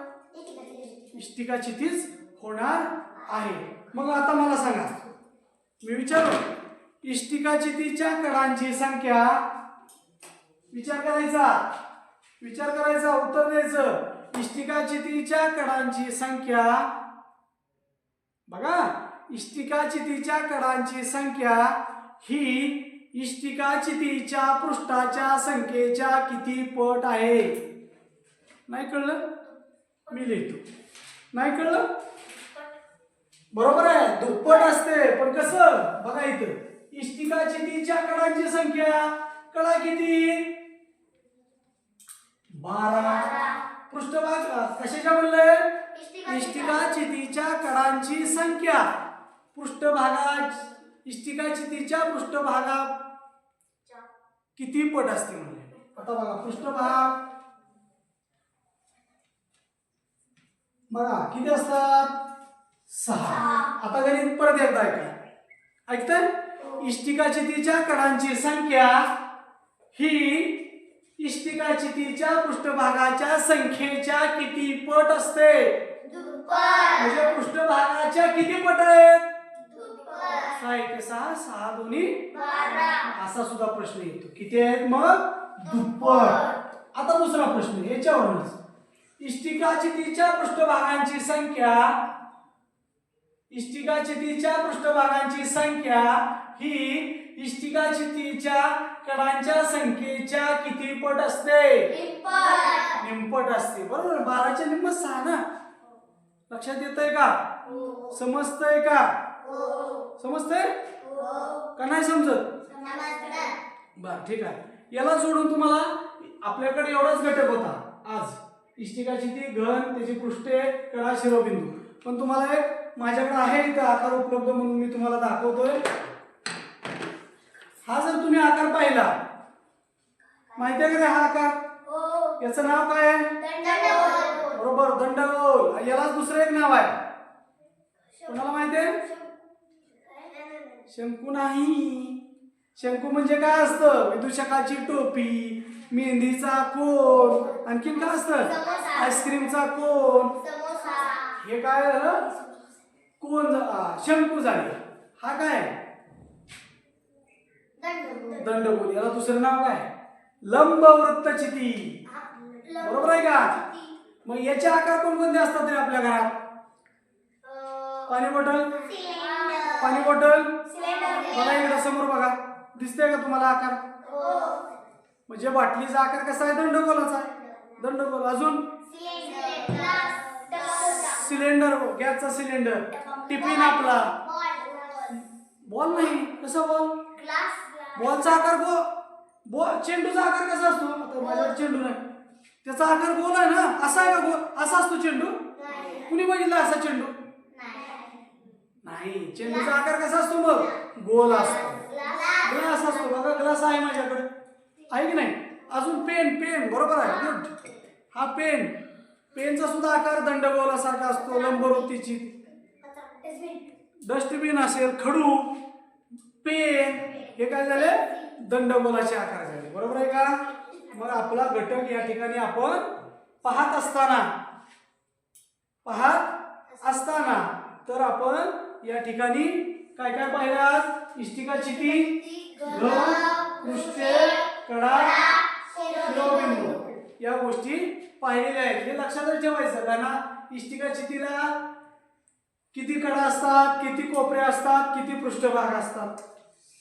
A: इष्टिका चितीच होणार आहे. मग आता मला सांगा, मी विचारू, इष्टिका चितीच्या कडांची संख्या, विचार करायचा, उत्तर द्यायचं. इष्टिका चितीच्या कडांची संख्या, बघा, इष्टिका चितीच्या कडांची संख्या ही इष्टिका चितीच्या पृष्ठाच्या संख्येच्या किती पट आहे? नाही कळलं? मी लिहितो. नाही कळलं? बरोबर आहे, दुप्पट असते. पण कसं? बघा इथं, इष्टिका चितीच्या कडांची संख्या, कडा किती? 12. पृष्ठभाग कशाच्या म्हणलंय? इष्टिका चितीच्या कडांची संख्या. इष्टिका चितीच्या पृष्ठभागा किती पट असते म्हणजे. आता बघा, पृष्ठभाग बघा किती असतात? 6. आता गणित परत एकदा ऐकताय? इष्टिका चितीच्या कडांची संख्या ही इष्टिका चितीच्या पृष्ठभागाच्या संख्येच्या किती पट असते? म्हणजे पृष्ठभागाच्या किती पट आहेत? 6 6 दोन्ही 12. असा सुद्धा प्रश्न येतो. किती आहेत मग? दुप्पट. आता दुसरा प्रश्न याच्यावरूनच, इष्टिका चितीच्या पृष्ठभागांची संख्या, इष्टिका चितीच्या पृष्ठभागांची संख्या ही इष्टिका चितीच्या कडांच्या संख्येच्या किती पट असते? निमपट असते. बरोबर, 12च्या निम्म 6 ना. लक्षात येतंय का? समजतंय का? समजतंय का नाही समजत? बर, ठीक आहे. याला सोडून तुम्हाला आपल्याकडे एवढाच घटक होता आज, इष्टिका चिती, घन, त्याची पृष्ठे, कडा, शिरोबिंदू. पण तुम्हाला एक माझ्याकडे आहे इथं आकार उपलब्ध म्हणून मी तुम्हाला दाखवतोय. हा जर तुम्ही आकार पाहिला, माहिती आहे का हा आकार? याचं नाव काय आहे? बरोबर, दंडगोल. यालाच दुसरं एक नाव आहे. कोणाला माहिती आहे? शंकू नाही. शंकू म्हणजे काय असतं? विदूषकाची टोपी, मेहंदीचा कोन, आणखीन काय असतं? आईस्क्रीमचा कोन. हे काय झालं? कोन, शंकू झाले. हा काय? दंडगोल. याला दुसरं नाव काय? लंबवृत्तचिती. बरोबर आहे का? मग याचे आकार कोणकोणते असतात तरी आपल्या घरात? पाणी बॉटल, पाणी बॉटल. बघा इकडे समोर बघा, दिसतंय का तुम्हाला आकार? म्हणजे बाटलीचा आकार कसा आहे? दंडगोलाचा. दंडगोल. अजून सिलेंडर, गॅसचा सिलेंडर. टिफिन आपला. बॉल नाही, कसा बॉल? बॉलचा आकार चेंडूचा आकार कसा असतो? आता माझ्याकडे चेंडू नाही, त्याचा आकार गोल आहे ना. असा आहे का गोल? असा असतो चेंडू? कुणी बघितला असा चेंडू? नाही. चेंडूचा आकार कसा असतो मग? गोल असतो. ग्लास असतो. बघा, ग्लास आहे माझ्याकडे, आहे की नाही? अजून पेन. बरोबर आहे, गुड. हा पेनचा सुद्धा आकार दंडगोलासारखा असतो, लंबवृत्तीची. डस्टबिन असेल, खडू, पेन, हे काय झाले? दंडगोलाचे आकार झाले. बरोबर आहे का? मग आपला घटक या ठिकाणी आपण पाहत असताना तर आपण या ठिकाणी काय काय पाहिलं? इष्टिका चिती, घन, पृष्ठे, कडा, शिरोबिंदू या गोष्टी पाहिलेल्या आहेत. हे लक्षातच ठेवायचं. कारण इष्टिका चितीला किती कडा असतात, किती कोपरे असतात, किती पृष्ठभाग असतात,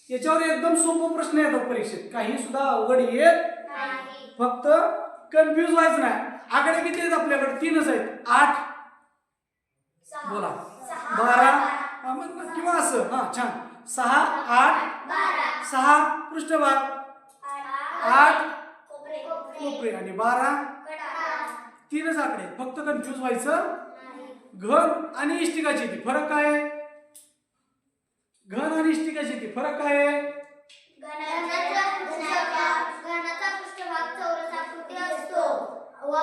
A: याच्यावर एकदम सोपा प्रश्न येतात परीक्षेत. काही सुद्धा अवघड येत नाही. फक्त कन्फ्यूज व्हायचं नाही. आकडे किती आहेत आपल्याकडे? 3च आहेत. 8, बोला, 12 किंवा असं. हा, छान. 6, 8, 6 पृष्ठभाग, 8 कोपरे आणि 12 3च आकडे. फक्त कन्फ्यूज व्हायचं. घन आणि इष्टिका चिती फरक काय आहे? घन आणि इष्टिका चिती फरक काय आहे?
B: घनाचा पृष्ठभाग चौरसाकृती असतो व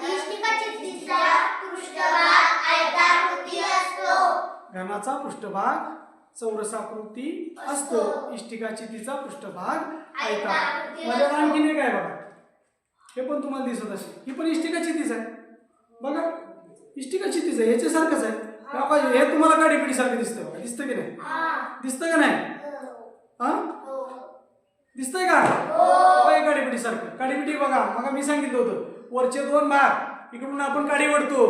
B: इष्टिका चितीचा पृष्ठभाग आयताकृती असतो.
A: घनाचा पृष्ठभाग चौरसाकृती असतो, इष्टिका चितीचा पृष्ठभाग आयताकृती. माझ्या आणखीन एक आहे बघा, हे पण तुम्हाला दिसत असेल. ही पण इष्टिका चितीच आहे. बघा, इष्टिका चितीच आहे, याच्यासारखंच आहे. तेव्हा हे तुम्हाला काडीपिडी सारखं दिसतं बघा, दिसतं की नाही? दिसतं का नाही? हा दिसतंय का? बघा काडीपिडी सारखं. काडीपिडी बघा, मग मी सांगितलं होतं वरचे दोन भाग इकडून आपण काडी वडतो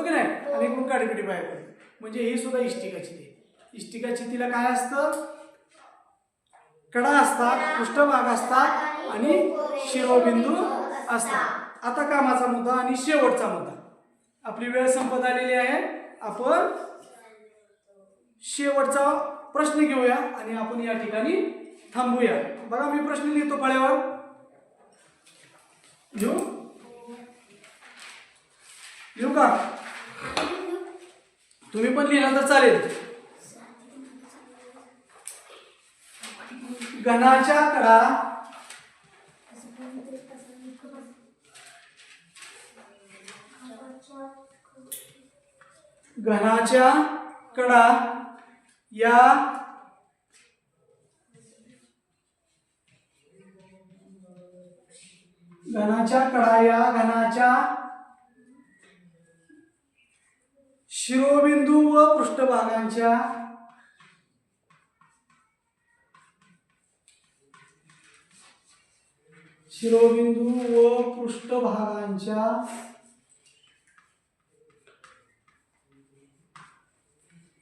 A: की नाही, आणि इकडून काडीपिडी बाहेर पडतो. म्हणजे ही सुद्धा इष्टिका चिती. इष्टिका चितीला काय असतं? कडा असतात, पृष्ठभाग असतात आणि शिरोबिंदू असतात. आता कामाचा मुद्दा आणि शेवटचा मुद्दा. आपली वेळ संपत आलेली आहे. आपण शेवटचा प्रश्न घेऊया आणि आपण या ठिकाणी थांबूया. बघा मी प्रश्न लिहितो फळ्यावर. लिहू का? तुम्ही पण लिहिला तर चालेल. घनाच्या कडा या घनाच्या शिरोबिंदू व पृष्ठभागांच्या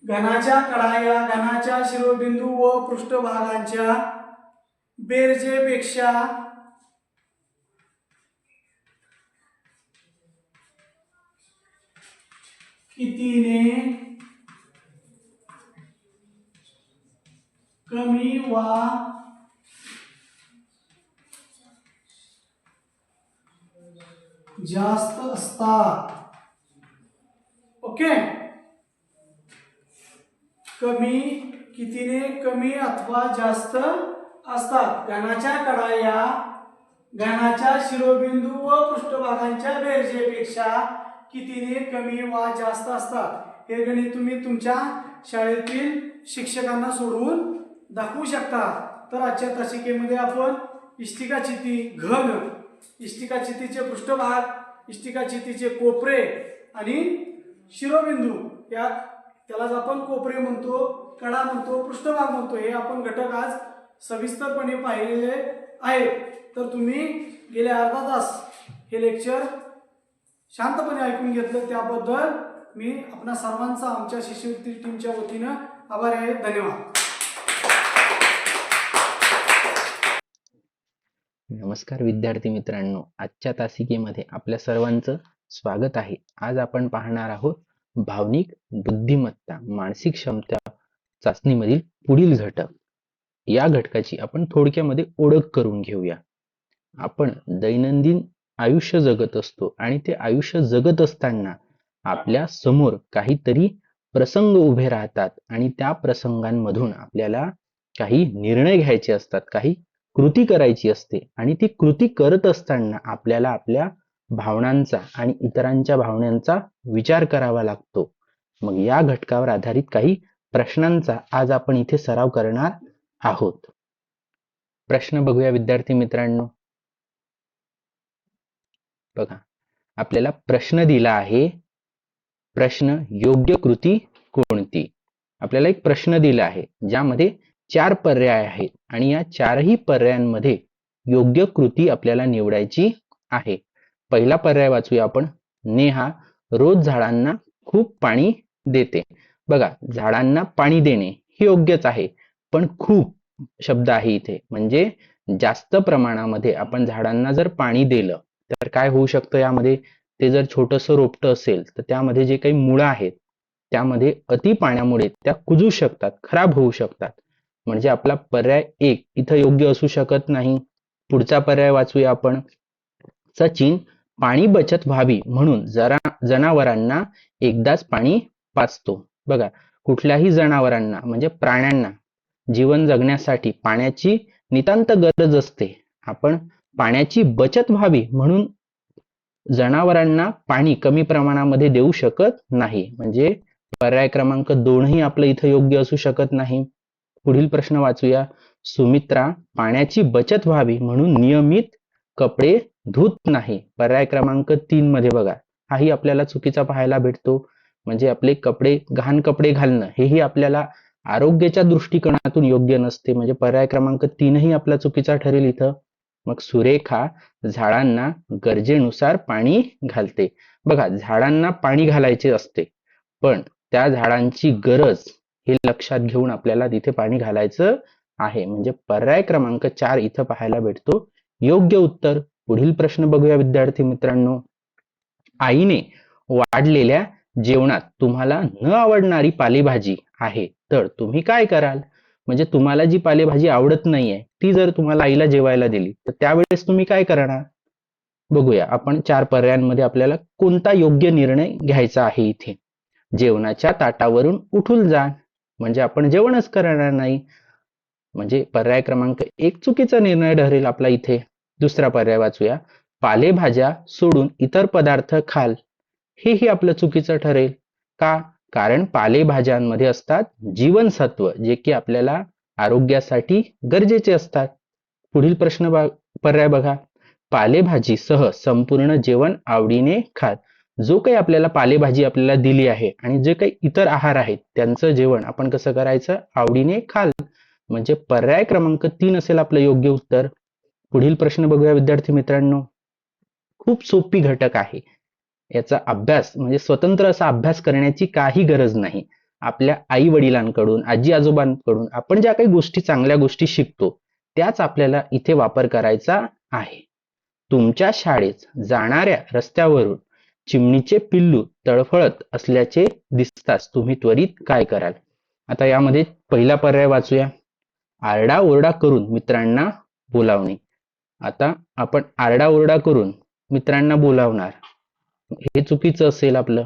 A: घनाच्या कडा या घनाच्या शिरोबिंदू व पृष्ठभागांच्या बेरजेपेक्षा कितीने कमी वा जास्त असतात. ओके, कितीने कमी अथवा जास्त असतात. घनाच्या कडा या घनाच्या शिरोबिंदू व पृष्ठभागांच्या बेरजेपेक्षा कितीने कमी वा जास्त असतात. हे गणित तुम्ही तुमच्या शाळेतील शिक्षकांना सोडवून दाखवू शकता. तर आजच्या तासिकेमध्ये आपण इष्टिका चिती, घन, इष्टिका चितीचे पृष्ठभाग, इष्टिका चितीचे कोपरे आणि शिरोबिंदू, त्यालाच आपण कोपरे म्हणतो, कडा म्हणतो, पृष्ठभाग म्हणतो, हे आपण घटक आज सविस्तरपणे पाहिलेले आहेत. तर तुम्ही गेले अर्धा तास हे लेक्चर शांतपणे ऐकून घेतलं, त्याबद्दल मी आपणा सर्वांचा आमच्या शिष्यवृत्ती टीमच्या वतीनं आभार आहे. धन्यवाद.
C: नमस्कार विद्यार्थी मित्रांनो, आजच्या तासिकेमध्ये आपल्या सर्वांचं स्वागत आहे. आज आपण पाहणार आहोत भावनिक बुद्धिमत्ता मानसिक क्षमता चाचणीमधील पुढील घटक. या घटकाची आपण थोडक्यामध्ये ओळख करून घेऊया. आपण दैनंदिन आयुष्य जगत असतो आणि ते आयुष्य जगत असताना आपल्या समोर काहीतरी प्रसंग उभे राहतात आणि त्या प्रसंगांमधून आपल्याला काही निर्णय घ्यायचे असतात, काही कृती करायची असते आणि ती कृती करत असताना आपल्याला आपल्या भावनांचा आणि इतरांच्या भावनांचा विचार करावा लागतो. मग या घटकावर आधारित काही प्रश्नांचा आज आपण इथे सराव करणार आहोत. प्रश्न बघूया विद्यार्थी मित्रांनो. बघा, आपल्याला प्रश्न दिला आहे. प्रश्न, योग्य कृती कोणती? आपल्याला एक प्रश्न दिला आहे ज्यामध्ये 4 पर्याय आहेत आणि या 4ही पर्यायांमध्ये योग्य कृती आपल्याला निवडायची आहे. पहिला पर्याय वाचूया आपण. नेहा रोज झाडांना खूप पाणी देते. बघा, झाडांना पाणी देणे हे योग्यच आहे, पण खूप शब्द आहे इथे, म्हणजे जास्त प्रमाणामध्ये आपण झाडांना जर पाणी दिलं तर काय होऊ शकतं यामध्ये? ते जर छोटंसं रोपटं असेल तर त्यामध्ये जे काही मुळं आहेत त्यामध्ये अति पाण्यामुळे त्या कुजू शकतात, खराब होऊ शकतात. म्हणजे आपला पर्याय 1 इथं योग्य असू शकत नाही. पुढचा पर्याय वाचूया आपण. सचिन पाणी बचत व्हावी म्हणून जनावरांना एकदाच पाणी पाजतो. बघा, कुठल्याही जनावरांना म्हणजे प्राण्यांना जीवन जगण्यासाठी पाण्याची नितांत गरज असते. आपण पाण्याची बचत व्हावी म्हणून जनावरांना पाणी कमी प्रमाणामध्ये देऊ शकत नाही. म्हणजे पर्याय क्रमांक 2 ही आपलं इथं योग्य असू शकत नाही. पुढील प्रश्न वाचूया. सुमित्रा पाण्याची बचत व्हावी म्हणून नियमित कपडे धुत नाही. पर्याय क्रमांक 3 मध्ये बघा, हाही आपल्याला चुकीचा पाहायला भेटतो. म्हणजे आपले कपडे घाण कपडे घालणं हेही आपल्याला आरोग्याच्या दृष्टिकोनातून योग्य नसते, म्हणजे पर्याय क्रमांक 3ही आपला चुकीचा ठरेल इथं. मग सुरेखा झाडांना गरजेनुसार पाणी घालते. बघा, झाडांना पाणी घालायचे असते, पण त्या झाडांची गरज हे लक्षात घेऊन आपल्याला तिथे पाणी घालायचं आहे, म्हणजे पर्याय क्रमांक 4 इथं पाहायला भेटतो योग्य उत्तर. पुढील प्रश्न बघूया विद्यार्थी मित्रांनो. आईने वाढलेल्या जेवणात तुम्हाला न आवडणारी पालेभाजी आहे, तर तुम्ही काय कराल? म्हणजे तुम्हाला जी पालेभाजी आवडत नाहीये ती जर तुम्हाला आईला जेवायला दिली तर त्यावेळेस तुम्ही काय करणार? बघूया आपण 4 पर्यायांमध्ये आपल्याला कोणता योग्य निर्णय घ्यायचा आहे इथे. जेवणाच्या ताटावरून उठून जा, म्हणजे आपण जेवणच करणार नाही, म्हणजे पर्याय क्रमांक 1 चुकीचा निर्णय ठरेल आपला इथे. दुसरा पर्याय वाचूया. पालेभाज्या सोडून इतर पदार्थ खाल, हेही आपलं चुकीचं ठरेल. का? कारण पालेभाज्यांमध्ये असतात जीवनसत्व, जे की आपल्याला आरोग्यासाठी गरजेचे असतात. पुढील पर्याय बघा. पालेभाजीसह संपूर्ण जेवण आवडीने खा. जो काही आपल्याला पालेभाजी आपल्याला दिली आहे आणि जे काही इतर आहार आहेत त्यांचं जेवण आपण कसं करायचं? आवडीने खाल, म्हणजे पर्याय क्रमांक 3 असेल आपलं योग्य उत्तर. पुढील प्रश्न बघूया विद्यार्थी मित्रांनो. खूप सोपी घटक आहे, याचा अभ्यास म्हणजे स्वतंत्र असा अभ्यास करण्याची काही गरज नाही. आपल्या आई वडिलांकडून, आजी आजोबांकडून आपण ज्या काही गोष्टी, चांगल्या गोष्टी शिकतो त्याच आपल्याला इथे वापर करायचा आहे. तुमच्या शाळेत जाणाऱ्या रस्त्यावरून चिमणीचे पिल्लू तळफळत असल्याचे दिसताच तुम्ही त्वरित काय कराल? आता यामध्ये पहिला पर्याय वाचूया. आरडाओरडा करून मित्रांना बोलावणे. आता आपण आरडाओरडा करून मित्रांना बोलावणार, हे चुकीचं असेल आपलं.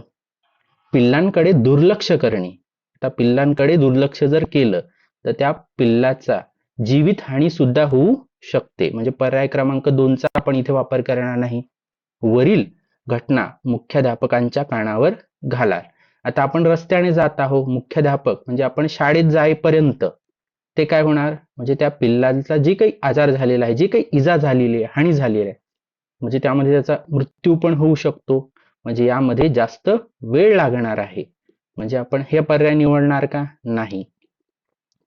C: पिल्लांकडे दुर्लक्ष करणे. आता पिल्लांकडे दुर्लक्ष जर केलं तर त्या पिल्लाचा जीवितहानी सुद्धा होऊ शकते, म्हणजे पर्याय क्रमांक 2चा आपण इथे वापर करणार नाही. वरील घटना मुख्याध्यापकांच्या कानावर घाला. आता आपण रस्त्याने जात आहोत, मुख्याध्यापक म्हणजे आपण शाळेत जाईपर्यंत ते काय होणार? म्हणजे त्या पिल्लाचा जे काही आजार झालेला आहे, जे काही इजा झालेली आहे, हानी झालेली आहे, म्हणजे त्यामध्ये त्याचा मृत्यू पण होऊ शकतो, म्हणजे यामध्ये जास्त वेळ लागणार आहे, म्हणजे आपण हे पर्याय निवडणार का? नाही.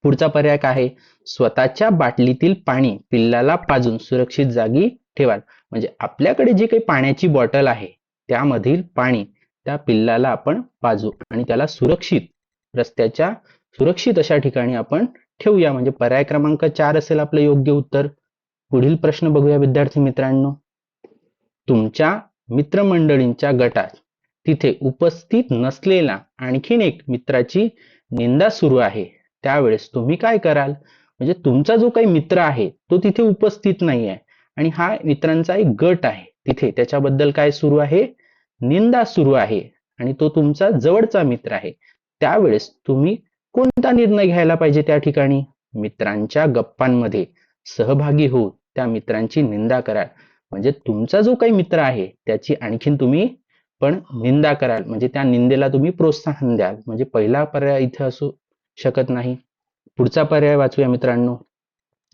C: पुढचा पर्याय काय आहे? स्वतःच्या बाटलीतील पाणी पिल्लाला पाजून सुरक्षित जागी ठेवा. म्हणजे आपल्याकडे जी काही पाण्याची बॉटल आहे त्यामधील पाणी त्या पिल्लाला आपण पाजू आणि त्याला सुरक्षित, रस्त्याच्या सुरक्षित अशा ठिकाणी आपण ठेवूया, म्हणजे पर्याय क्रमांक 4 असेल आपलं योग्य उत्तर. पुढील प्रश्न बघूया विद्यार्थी मित्रांनो. तुमच्या मित्रमंडळींच्या गटात तिथे उपस्थित नसलेला आणखीन एक मित्राची निंदा सुरू आहे, त्यावेळेस तुम्ही काय कराल? म्हणजे तुमचा जो काही मित्र आहे तो तिथे उपस्थित नाही आहे आणि हा मित्रांचा एक गट आहे, तिथे त्याच्याबद्दल काय सुरू आहे? निंदा सुरू आहे आणि तो तुमचा जवळचा मित्र आहे. त्यावेळेस तुम्ही कोणता निर्णय घ्यायला पाहिजे? त्या ठिकाणी मित्रांच्या गप्पांमध्ये सहभागी होऊन त्या मित्रांची निंदा कराल, म्हणजे तुमचा जो काही मित्र आहे त्याची आणखीन तुम्ही पण निंदा कराल, म्हणजे त्या निंदेला तुम्ही प्रोत्साहन द्याल, म्हणजे पहिला पर्याय इथे असू शकत नाही. पुढचा पर्याय वाचूया मित्रांनो.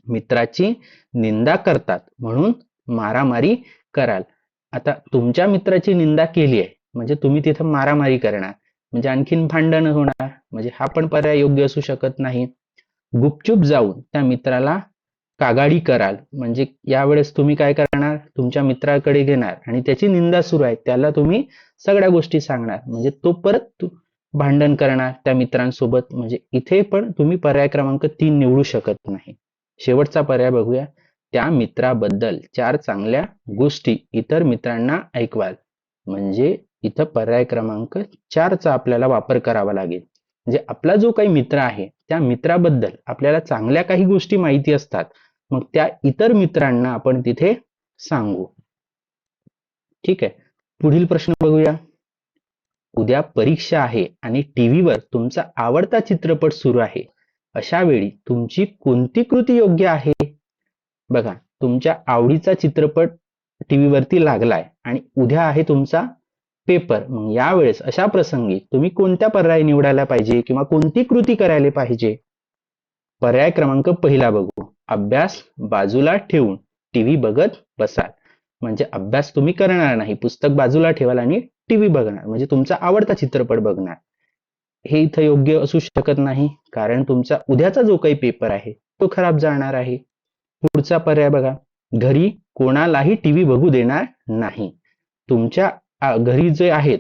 C: मित्राची निंदा करतात म्हणून मारामारी कराल. आता तुमच्या मित्राची निंदा केली आहे म्हणजे तुम्ही तिथं मारामारी करणार, म्हणजे आणखीन भांडण होणार, म्हणजे हा पण पर्याय योग्य असू शकत नाही. गुपचूप जाऊन त्या मित्राला कागाडी कराल, म्हणजे यावेळेस तुम्ही काय करणार? तुमच्या मित्राकडे घेणार आणि त्याची निंदा सुरू आहे त्याला तुम्ही सगळ्या गोष्टी सांगणार, म्हणजे तो परत भांडण करणार त्या मित्रांसोबत, म्हणजे इथे पण तुम्ही पर्याय क्रमांक 3 निवडू शकत नाही. शेवटचा पर्याय बघूया. त्या मित्राबद्दल 4 चांगल्या गोष्टी इतर मित्रांना ऐकवाल, म्हणजे इथं पर्याय क्रमांक 4चा आपल्याला वापर करावा लागेल. म्हणजे आपला जो काही मित्र आहे त्या मित्राबद्दल आपल्याला चांगल्या काही गोष्टी माहिती असतात, मग त्या इतर मित्रांना आपण तिथे सांगू. ठीक आहे. पुढील प्रश्न बघूया. उद्या परीक्षा आहे आणि टीव्हीवर तुमचा आवडता चित्रपट सुरू आहे, अशा वेळी तुमची कोणती कृती योग्य आहे? बघा, तुमच्या आवडीचा चित्रपट टीव्हीवरती लागलाय आणि उद्या आहे तुमचा पेपर, मग यावेळेस अशा प्रसंगी तुम्ही कोणत्या पर्याय निवडायला पाहिजे किंवा कोणती कृती करायला पाहिजे? पर्याय क्रमांक पहिला बघू. अभ्यास बाजूला ठेवून टीव्ही बघत बसाल, म्हणजे अभ्यास तुम्ही करणार नाही, पुस्तक बाजूला ठेवाल आणि टीव्ही बघणार म्हणजे तुमचा आवडता चित्रपट बघणार. हे इथं योग्य असू शकत नाही, कारण तुमचा उद्याचा जो काही पेपर आहे तो खराब जाणार आहे. पुढचा पर्याय बघा, घरी कोणालाही टीव्ही बघू देणार नाही. तुमच्या घरी जे आहेत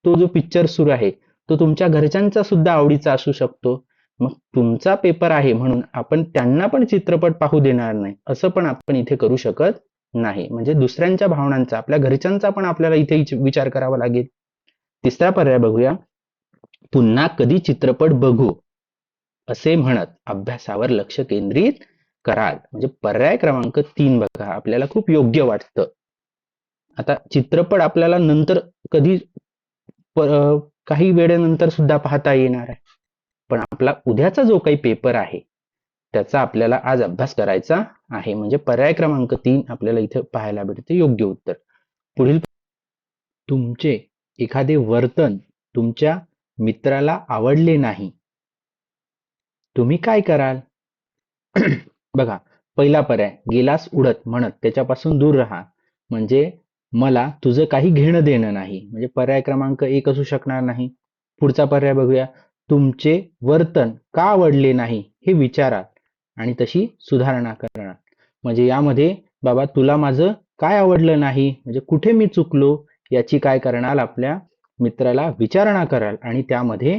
C: तो जो पिक्चर सुरू आहे तो तुमच्या घरच्यांचा सुद्धा आवडीचा असू शकतो. मग तुमचा पेपर आहे म्हणून आपण त्यांना पण चित्रपट पाहू देणार नाही असं पण आपण इथे करू शकत नाही. म्हणजे दुसऱ्यांच्या भावनांचा, आपल्या घरच्यांचा पण आपल्याला इथे विचार करावा लागेल. तिसरा पर्याय बघूया, पुन्हा कधी चित्रपट बघू असे म्हणत अभ्यासावर लक्ष केंद्रित कराल. म्हणजे पर्याय क्रमांक 3 बघा आपल्याला खूप योग्य वाटतं. आता चित्रपट आपल्याला नंतर कधी काही वेळेनंतर सुद्धा पाहता येणार आहे, पण आपला उद्याचा जो काही पेपर आहे त्याचा आपल्याला आज अभ्यास करायचा आहे. म्हणजे पर्याय क्रमांक 3 आपल्याला इथे पाहायला भेटते योग्य उत्तर. पुढील, तुमचे एखादे वर्तन तुमच्या मित्राला आवडले नाही, तुम्ही काय कराल? बघा, पहिला पर्याय, गेलास उडत म्हणत त्याच्यापासून दूर राहा. म्हणजे मला तुझं काही घेणं देणं नाही, म्हणजे पर्याय क्रमांक 1 असू शकणार नाही. पुढचा पर्याय बघूया, तुमचे वर्तन का आवडले नाही हे विचारा आणि तशी सुधारणा करा. म्हणजे यामध्ये बाबा तुला माझं काय आवडलं नाही, म्हणजे कुठे मी चुकलो याची काय करणार, आपल्या मित्राला विचारणा कराल आणि त्यामध्ये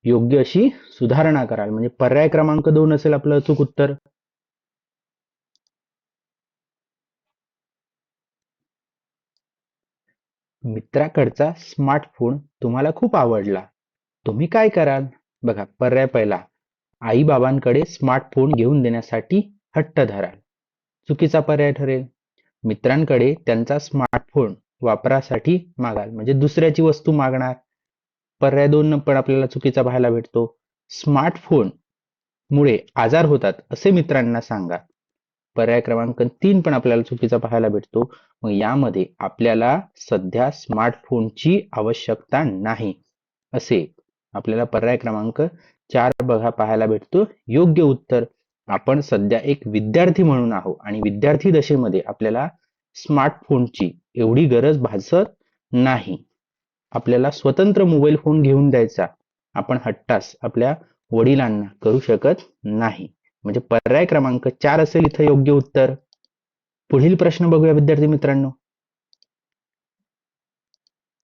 C: योग्य अशी सुधारणा कराल. म्हणजे पर्याय क्रमांक 2 असेल आपलं अचूक उत्तर. मित्राकडचा स्मार्टफोन तुम्हाला खूप आवडला, तुम्ही काय कराल? बघा, पर्याय पहिला, आई बाबांकडे स्मार्टफोन घेऊन देण्यासाठी हट्ट धराल, चुकीचा पर्याय ठरेल. मित्रांकडे त्यांचा स्मार्टफोन वापरासाठी मागाल, म्हणजे दुसऱ्याची वस्तू मागणार, पर्याय 2 पण आपल्याला चुकीचा पाहायला भेटतो. स्मार्टफोन मुळे आजार होतात असे मित्रांना सांगा, पर्याय क्रमांक 3 पण आपल्याला चुकीचा पाहायला भेटतो. मग यामध्ये आपल्याला सध्या स्मार्टफोनची आवश्यकता नाही असे आपल्याला पर्याय क्रमांक 4 बघा पाहायला भेटतो योग्य उत्तर. आपण सध्या एक विद्यार्थी म्हणून आहोत आणि विद्यार्थी दशेमध्ये आपल्याला स्मार्टफोनची एवढी गरज भासत नाही. आपल्याला स्वतंत्र मोबाईल फोन घेऊन द्यायचा आपण हट्टास आपल्या वडिलांना करू शकत नाही. म्हणजे पर्याय क्रमांक 4 असेल इथं योग्य उत्तर. पुढील प्रश्न बघूया विद्यार्थी मित्रांनो.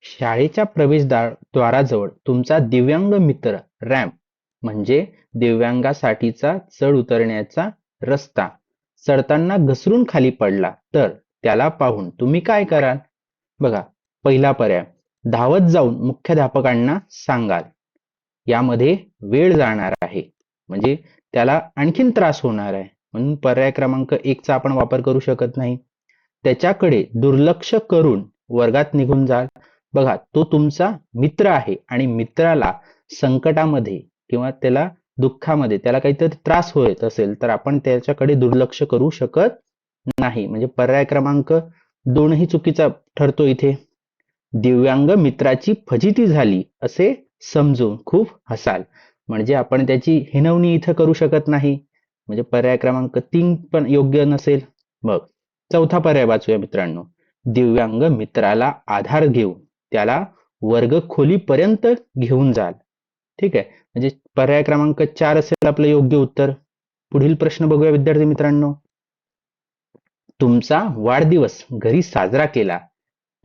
C: शाळेच्या प्रवेशद्वाराजवळ तुमचा दिव्यांग मित्र रॅम्प म्हणजे दिव्यांगासाठीचा चढ उतरण्याचा रस्ता चढताना घसरून खाली पडला तर त्याला पाहून तुम्ही काय कराल? बघा, पहिला पर्याय, धावत जाऊन मुख्याध्यापकांना सांगाल. यामध्ये वेळ जाणार आहे, म्हणजे त्याला आणखीन त्रास होणार आहे, म्हणून पर्याय क्रमांक 1 चा आपण वापर करू शकत नाही. त्याच्याकडे दुर्लक्ष करून वर्गात निघून जाल. बघा, तो तुमचा मित्र आहे आणि मित्राला संकटामध्ये किंवा त्याला दुःखामध्ये त्याला काहीतरी त्रास होत असेल तर आपण त्याच्याकडे दुर्लक्ष करू शकत नाही. म्हणजे पर्याय क्रमांक 2 ही चुकीचा ठरतो इथे. दिव्यांग मित्राची फजिती झाली असे समजून खूप हसाल, म्हणजे आपण त्याची हिनवणी इथं करू शकत नाही. म्हणजे पर्याय क्रमांक 3 पण योग्य नसेल. मग चौथा पर्याय वाचूया मित्रांनो. दिव्यांग मित्राला आधार घेऊन त्याला वर्ग खोलीपर्यंत घेऊन जाल. ठीक आहे, म्हणजे पर्याय क्रमांक 4 असेल आपलं योग्य उत्तर. पुढील प्रश्न बघूया विद्यार्थी मित्रांनो. तुमचा वाढदिवस घरी साजरा केला,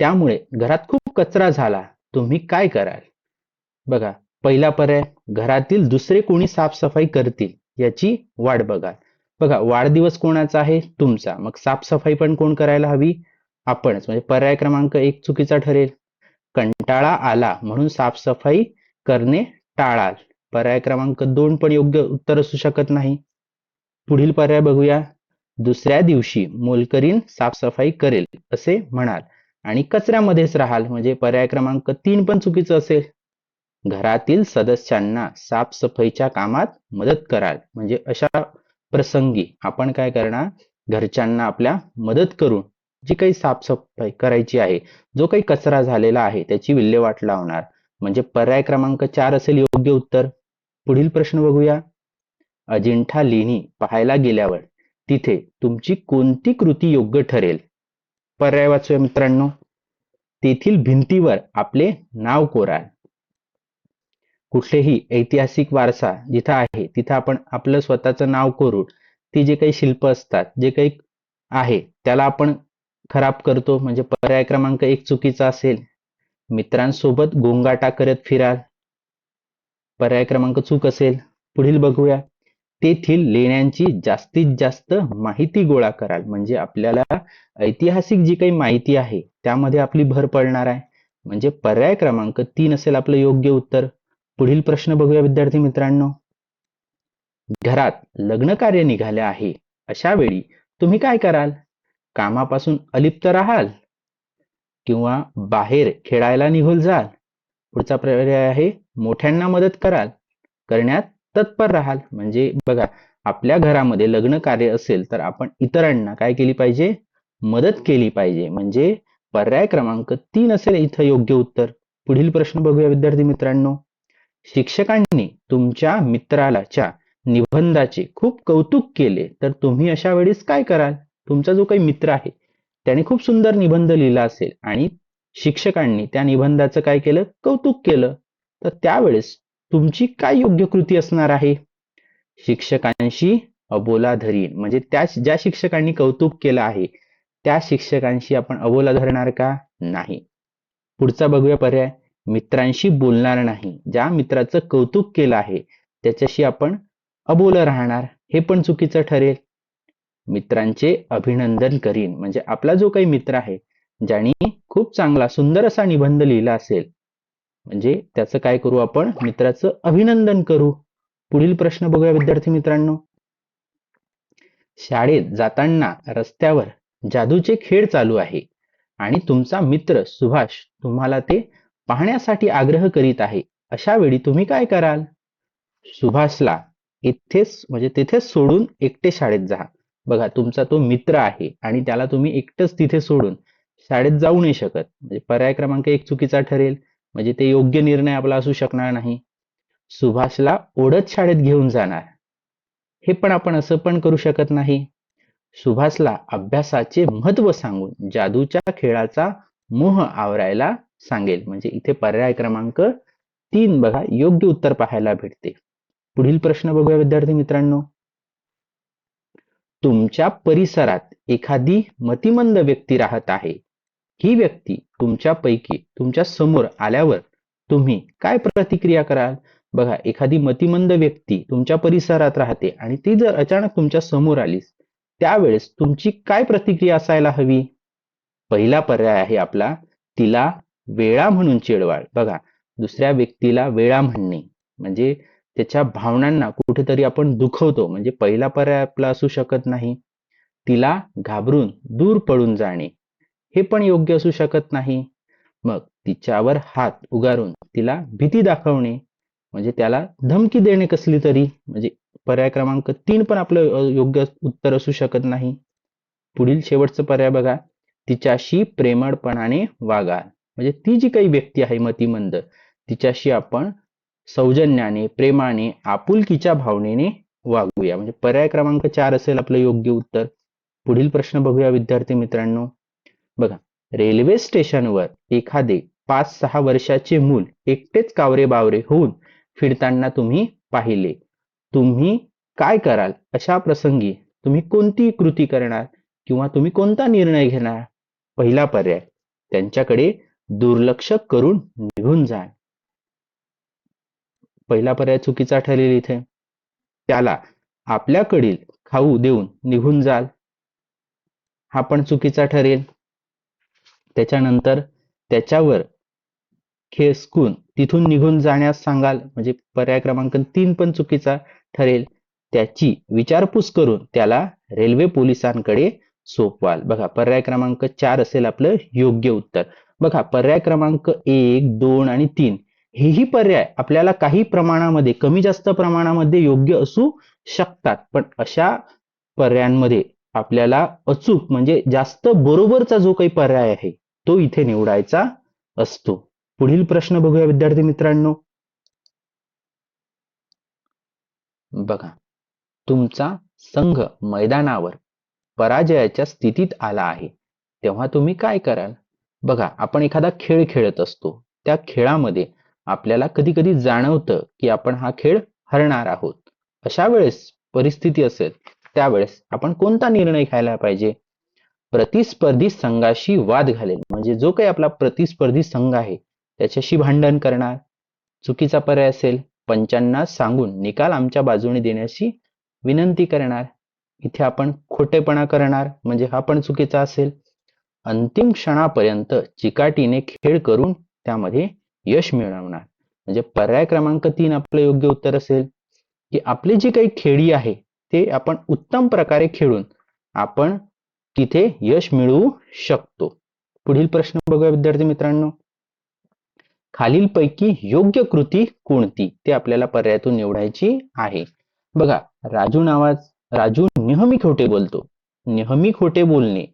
C: त्यामुळे घरात खूप कचरा झाला, तुम्ही काय कराल? बघा, पहिला पर्याय, घरातील दुसरे कोणी साफसफाई करतील याची वाट बघाल. बघा, वाढदिवस कोणाचा आहे? तुमचा. मग साफसफाई पण कोण करायला हवी? आपणच. म्हणजे पर्याय क्रमांक 1 चुकीचा ठरेल. कंटाळा आला म्हणून साफसफाई करणे टाळाल, पर्याय क्रमांक 2 पण योग्य उत्तर असू शकत नाही. पुढील पर्याय बघूया. दुसऱ्या दिवशी मोलकरीण साफसफाई करेल असे म्हणाल आणि कचऱ्यामध्येच राहाल, म्हणजे पर्याय क्रमांक 3 पण चुकीचं असेल. घरातील सदस्यांना साफसफाईच्या कामात मदत कराल, म्हणजे अशा प्रसंगी आपण काय करणार, घरच्यांना आपल्या मदत करून जी काही साफसफाई करायची आहे, जो काही कचरा झालेला आहे त्याची विल्हेवाट लावणार, म्हणजे पर्याय क्रमांक 4 असेल योग्य उत्तर. पुढील प्रश्न बघूया. अजिंठा लेणी पाहायला गेल्यावर तिथे तुमची कोणती कृती योग्य ठरेल? पर्याय वाचूया मित्रांनो. तेथील भिंतीवर आपले नाव कोराल. कुठलेही ऐतिहासिक वारसा जिथं आहे तिथं आपण आपलं स्वतःचं नाव कोरून ती जे काही शिल्प असतात, जे काही आहे त्याला आपण खराब करतो. म्हणजे पर्याय क्रमांक 1 चुकीचा असेल. मित्रांसोबत गोंगाटा करत फिराल, पर्याय क्रमांक चूक असेल. पुढील बघूया. तेथील लेण्यांची जास्तीत जास्त माहिती गोळा कराल. म्हणजे आपल्याला ऐतिहासिक जी काही माहिती आहे त्यामध्ये आपली भर पडणार आहे. म्हणजे पर्याय क्रमांक 3 असेल आपलं योग्य उत्तर. पुढील प्रश्न बघूया विद्यार्थी मित्रांनो. घरात लग्न कार्य निघाले आहे, अशा वेळी तुम्ही काय कराल? कामापासून अलिप्त राहाल किंवा बाहेर खेळायला निघून जाल. पुढचा पर्याय आहे मोठ्यांना मदत कराल, करण्यात तत्पर राहाल. म्हणजे बघा, आपल्या घरामध्ये लग्न कार्य असेल तर आपण इतरांना काय केली पाहिजे? मदत केली पाहिजे. म्हणजे पर्याय क्रमांक 3 असेल इथं योग्य उत्तर. पुढील प्रश्न बघूया विद्यार्थी मित्रांनो. शिक्षकांनी तुमच्या मित्राच्या निबंधाचे खूप कौतुक केले तर तुम्ही अशा वेळेस काय कराल? तुमचा जो काही मित्र आहे त्याने खूप सुंदर निबंध लिहिला असेल आणि शिक्षकांनी त्या निबंधाचं काय केलं? कौतुक केलं. तर त्यावेळेस तुमची काय योग्य कृती असणार आहे? शिक्षकांशी अबोला धरीन. म्हणजे ज्या शिक्षकांनी कौतुक केलं आहे त्या शिक्षकांशी आपण अबोला धरणार का? नाही. पुढचा बघूया पर्याय. मित्रांशी बोलणार नाही. ज्या मित्राचं कौतुक केलं आहे त्याच्याशी आपण अबोला राहणार. हे पण चुकीचं ठरेल. मित्रांचे अभिनंदन करीन. म्हणजे आपला जो काही मित्र आहे ज्याने खूप चांगला सुंदर असा निबंध लिहिला असेल, म्हणजे त्याचं काय करू आपण? मित्राचं अभिनंदन करू. पुढील प्रश्न बघूया विद्यार्थी मित्रांनो. शाळेत जाताना रस्त्यावर जादूचे खेळ चालू आहे आणि तुमचा मित्र सुभाष तुम्हाला ते पाहण्यासाठी आग्रह करीत आहे. अशा वेळी तुम्ही काय कराल? सुभाषला तिथेच सोडून एकटे शाळेत जा. बघा, तुमचा तो मित्र आहे आणि त्याला तुम्ही एकटंच तिथे सोडून शाळेत जाऊ नाही शकत. म्हणजे पर्याय क्रमांक 1 चुकीचा ठरेल. म्हणजे ते योग्य निर्णय आपला असू शकणार नाही. सुभाषला ओढत शाळेत घेऊन जाणार, हे पण आपण असं पण करू शकत नाही. सुभाषला अभ्यासाचे महत्व सांगून जादूच्या खेळाचा मोह आवरायला सांगेल. म्हणजे इथे पर्याय क्रमांक 3 बघा योग्य उत्तर पाहायला भेटते. पुढील प्रश्न बघूया विद्यार्थी मित्रांनो. तुमच्या परिसरात एखादी मतिमंद व्यक्ती राहत आहे. ही व्यक्ती तुमच्या समोर आल्यावर तुम्ही काय प्रतिक्रिया कराल? बघा, एखादी मतिमंद व्यक्ती तुमच्या परिसरात राहते आणि ती जर अचानक तुमच्या समोर आलीस त्यावेळेस तुमची काय प्रतिक्रिया असायला हवी? पहिला पर्याय आहे आपला, तिला वेळा म्हणून चिडवाल. बघा, दुसऱ्या व्यक्तीला वेळा म्हणणे म्हणजे त्याच्या भावनांना कुठेतरी आपण दुखवतो. म्हणजे पहिला पर्याय आपला असू शकत नाही. तिला घाबरून दूर पळून जाणे, हे पण योग्य असू शकत नाही. मग तिच्यावर हात उगारून तिला भीती दाखवणे, म्हणजे त्याला धमकी देणे कसली तरी, म्हणजे पर्याय क्रमांक 3 पण आपलं योग्य उत्तर असू शकत नाही. पुढील शेवटचं पर्याय बघा, तिच्याशी प्रेमळपणाने वागा. म्हणजे ती जी काही व्यक्ती आहे मतिमंद, तिच्याशी आपण सौजन्याने, प्रेमाने, आपुलकीच्या भावनेने वागूया. म्हणजे पर्याय क्रमांक 4 असेल आपलं योग्य उत्तर. पुढील प्रश्न बघूया विद्यार्थी मित्रांनो. बघा, रेल्वे स्टेशनवर एखादे 5-6 वर्षाचे मूल एकटेच कावरे बावरे होऊन फिरताना तुम्ही पाहिले. तुम्ही काय कराल? अशा प्रसंगी तुम्ही कोणती कृती करणार किंवा तुम्ही कोणता निर्णय घेणार? पहिला पर्याय, त्यांच्याकडे दुर्लक्ष करून निघून जा. पहिला पर्याय चुकीचा ठरेल इथे. त्याला आपल्याकडील खाऊ देऊन निघून जाल, हा पण चुकीचा ठरेल. त्याच्यानंतर त्याच्यावर खेचकून तिथून निघून जाण्यास सांगाल, म्हणजे पर्याय क्रमांक 3 पण चुकीचा ठरेल. त्याची विचारपूस करून त्याला रेल्वे पोलिसांकडे सोपवाल. बघा, पर्याय क्रमांक 4 असेल आपलं योग्य उत्तर. बघा, पर्याय क्रमांक 1, 2 आणि 3 हेही पर्याय आपल्याला काही प्रमाणामध्ये, कमी जास्त प्रमाणामध्ये योग्य असू शकतात. पण अशा पर्यायांमध्ये आपल्याला अचूक म्हणजे जास्त बरोबरचा जो काही पर्याय आहे तो इथे निवडायचा असतो. पुढील प्रश्न बघूया विद्यार्थी मित्रांनो. बघा, तुमचा संघ मैदानावर पराजयाच्या स्थितीत आला आहे, तेव्हा तुम्ही काय कराल? बघा, आपण एखादा खेळ खेळत असतो. त्या खेळामध्ये आपल्याला कधी कधी जाणवतं की आपण हा खेळ हरणार आहोत. अशा वेळेस परिस्थिती असेल त्यावेळेस आपण कोणता निर्णय घ्यायला पाहिजे? प्रतिस्पर्धी संघाशी वाद घालेल, म्हणजे जो काही आपला प्रतिस्पर्धी संघ आहे त्याच्याशी भांडण करणार. चुकीचा पर्याय असेल पंचांना सांगून निकाल आमच्या बाजूने देण्याची विनंती करणार. इथे आपण खोटेपणा करणार, म्हणजे हा पण चुकीचा असेल. अंतिम क्षणापर्यंत चिकाटीने खेळ करून त्यामध्ये यश मिळवणार, म्हणजे पर्याय क्रमांक 3 आपलं योग्य उत्तर असेल की आपली जी काही खेळी आहे ते आपण उत्तम प्रकारे खेळून आपण तिथे यश मिळवू शकतो. पुढील प्रश्न बघूया विद्यार्थी मित्रांनो. खालीलपैकी योग्य कृती कोणती, ते आपल्याला पर्यायातून निवडायची आहे. बघा, राजू नेहमी खोटे बोलतो. नेहमी खोटे बोलणे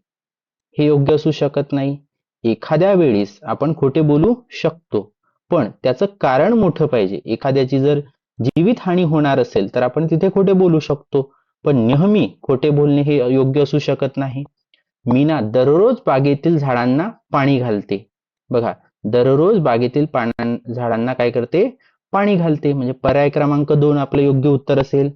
C: हे योग्य असू शकत नाही. एखाद्या वेळेस आपण खोटे बोलू शकतो, पण त्याचं कारण मोठं पाहिजे. एखाद्याची जर जीवितहानी होणार असेल तर आपण तिथे खोटे बोलू शकतो, पण नेहमी खोटे बोलणे हे योग्य असू शकत नाही. मीना दररोज बागेतील झाडांना पाणी घालते. बघा, दररोज बागेतील झाडांना काय करते? पाणी घालते, म्हणजे पर्याय क्रमांक 2 आपलं योग्य उत्तर असेल.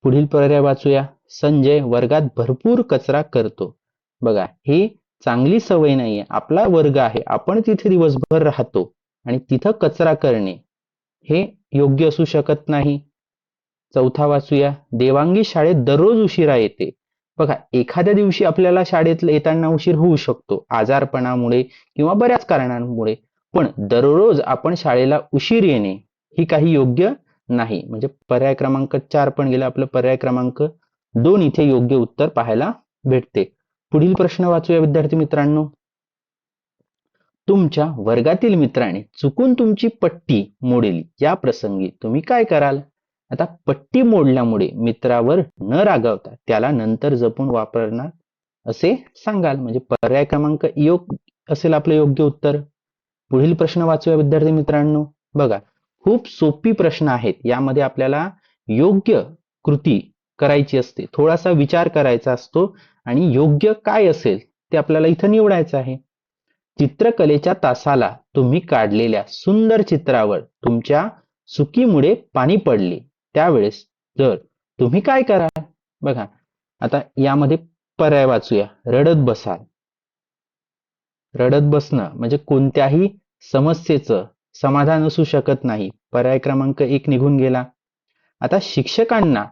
C: पुढील पर्याय वाचूया. संजय वर्गात भरपूर कचरा करतो. बघा, ही चांगली सवय नाहीये. आपला वर्ग आहे, आपण तिथे दिवसभर राहतो आणि तिथं कचरा करणे हे योग्य असू शकत नाही. चौथा वाचूया. देवांगी शाळेत दररोज उशिरा येते. बघा, एखाद्या दिवशी आपल्याला शाळेत येताना उशीर होऊ शकतो, आजारपणामुळे किंवा बऱ्याच कारणांमुळे, पण दररोज आपण शाळेला उशीर येणे ही काही योग्य नाही, म्हणजे पर्याय क्रमांक 4 पण गेला. आपलं पर्याय क्रमांक 2 इथे योग्य उत्तर पाहायला भेटते. पुढील प्रश्न वाचूया विद्यार्थी मित्रांनो. तुमच्या वर्गातील मित्राने चुकून तुमची पट्टी मोडली, या प्रसंगी तुम्ही काय कराल? आता पट्टी मोडल्यामुळे मित्रावर न रागावता त्याला नंतर जपून वापरणार असे सांगाल, म्हणजे पर्याय क्रमांक असेल आपलं योग्य उत्तर. पुढील प्रश्न वाचूया विद्यार्थी मित्रांनो. बघा, खूप सोपी प्रश्न आहेत. यामध्ये आपल्याला योग्य कृती करायची असते, थोडासा विचार करायचा असतो आणि योग्य काय असेल ते आपल्याला इथं निवडायचं आहे. चित्रकलेच्या तासाला तुम्ही काढलेल्या सुंदर चित्रावर तुमच्या चुकीमुळे पाणी पडले, त्यावेळेस जर तुम्ही काय कराल? बघा, आता यामध्ये पर्याय वाचूया. रडत बसाल. रडत बसणं म्हणजे कोणत्याही समस्येचं समाधान असू शकत नाही. पर्याय क्रमांक 1 निघून गेला. आता शिक्षकांना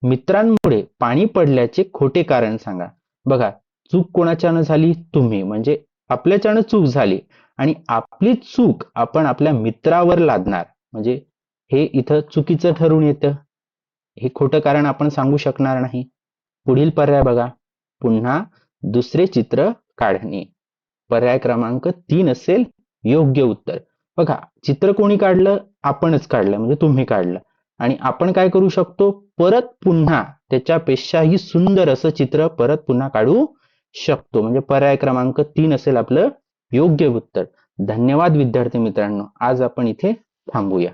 C: मित्रांमुळे पाणी पडल्याचे खोटे कारण सांगा. बघा, चूक कोणाच्यानं झाली? तुम्ही, म्हणजे आपल्याच्यानं चूक झाली आणि आपली चूक आपण आपल्या मित्रावर लादणार, म्हणजे हे इथं चुकीचं ठरून येतं. हे खोटं कारण आपण सांगू शकणार नाही. पुढील पर्याय बघा. पुन्हा दुसरे चित्र काढणे. पर्याय क्रमांक 3 असेल योग्य उत्तर. बघा, चित्र कोणी काढलं? आपणच काढलं, म्हणजे तुम्ही काढलं. आणि आपण काय करू शकतो? परत पुन्हा त्याच्यापेक्षाही सुंदर असं चित्र परत पुन्हा काढू शकतो, म्हणजे पर्याय क्रमांक 3 असेल आपलं योग्य उत्तर. धन्यवाद विद्यार्थी मित्रांनो. आज आपण इथे थांबूया.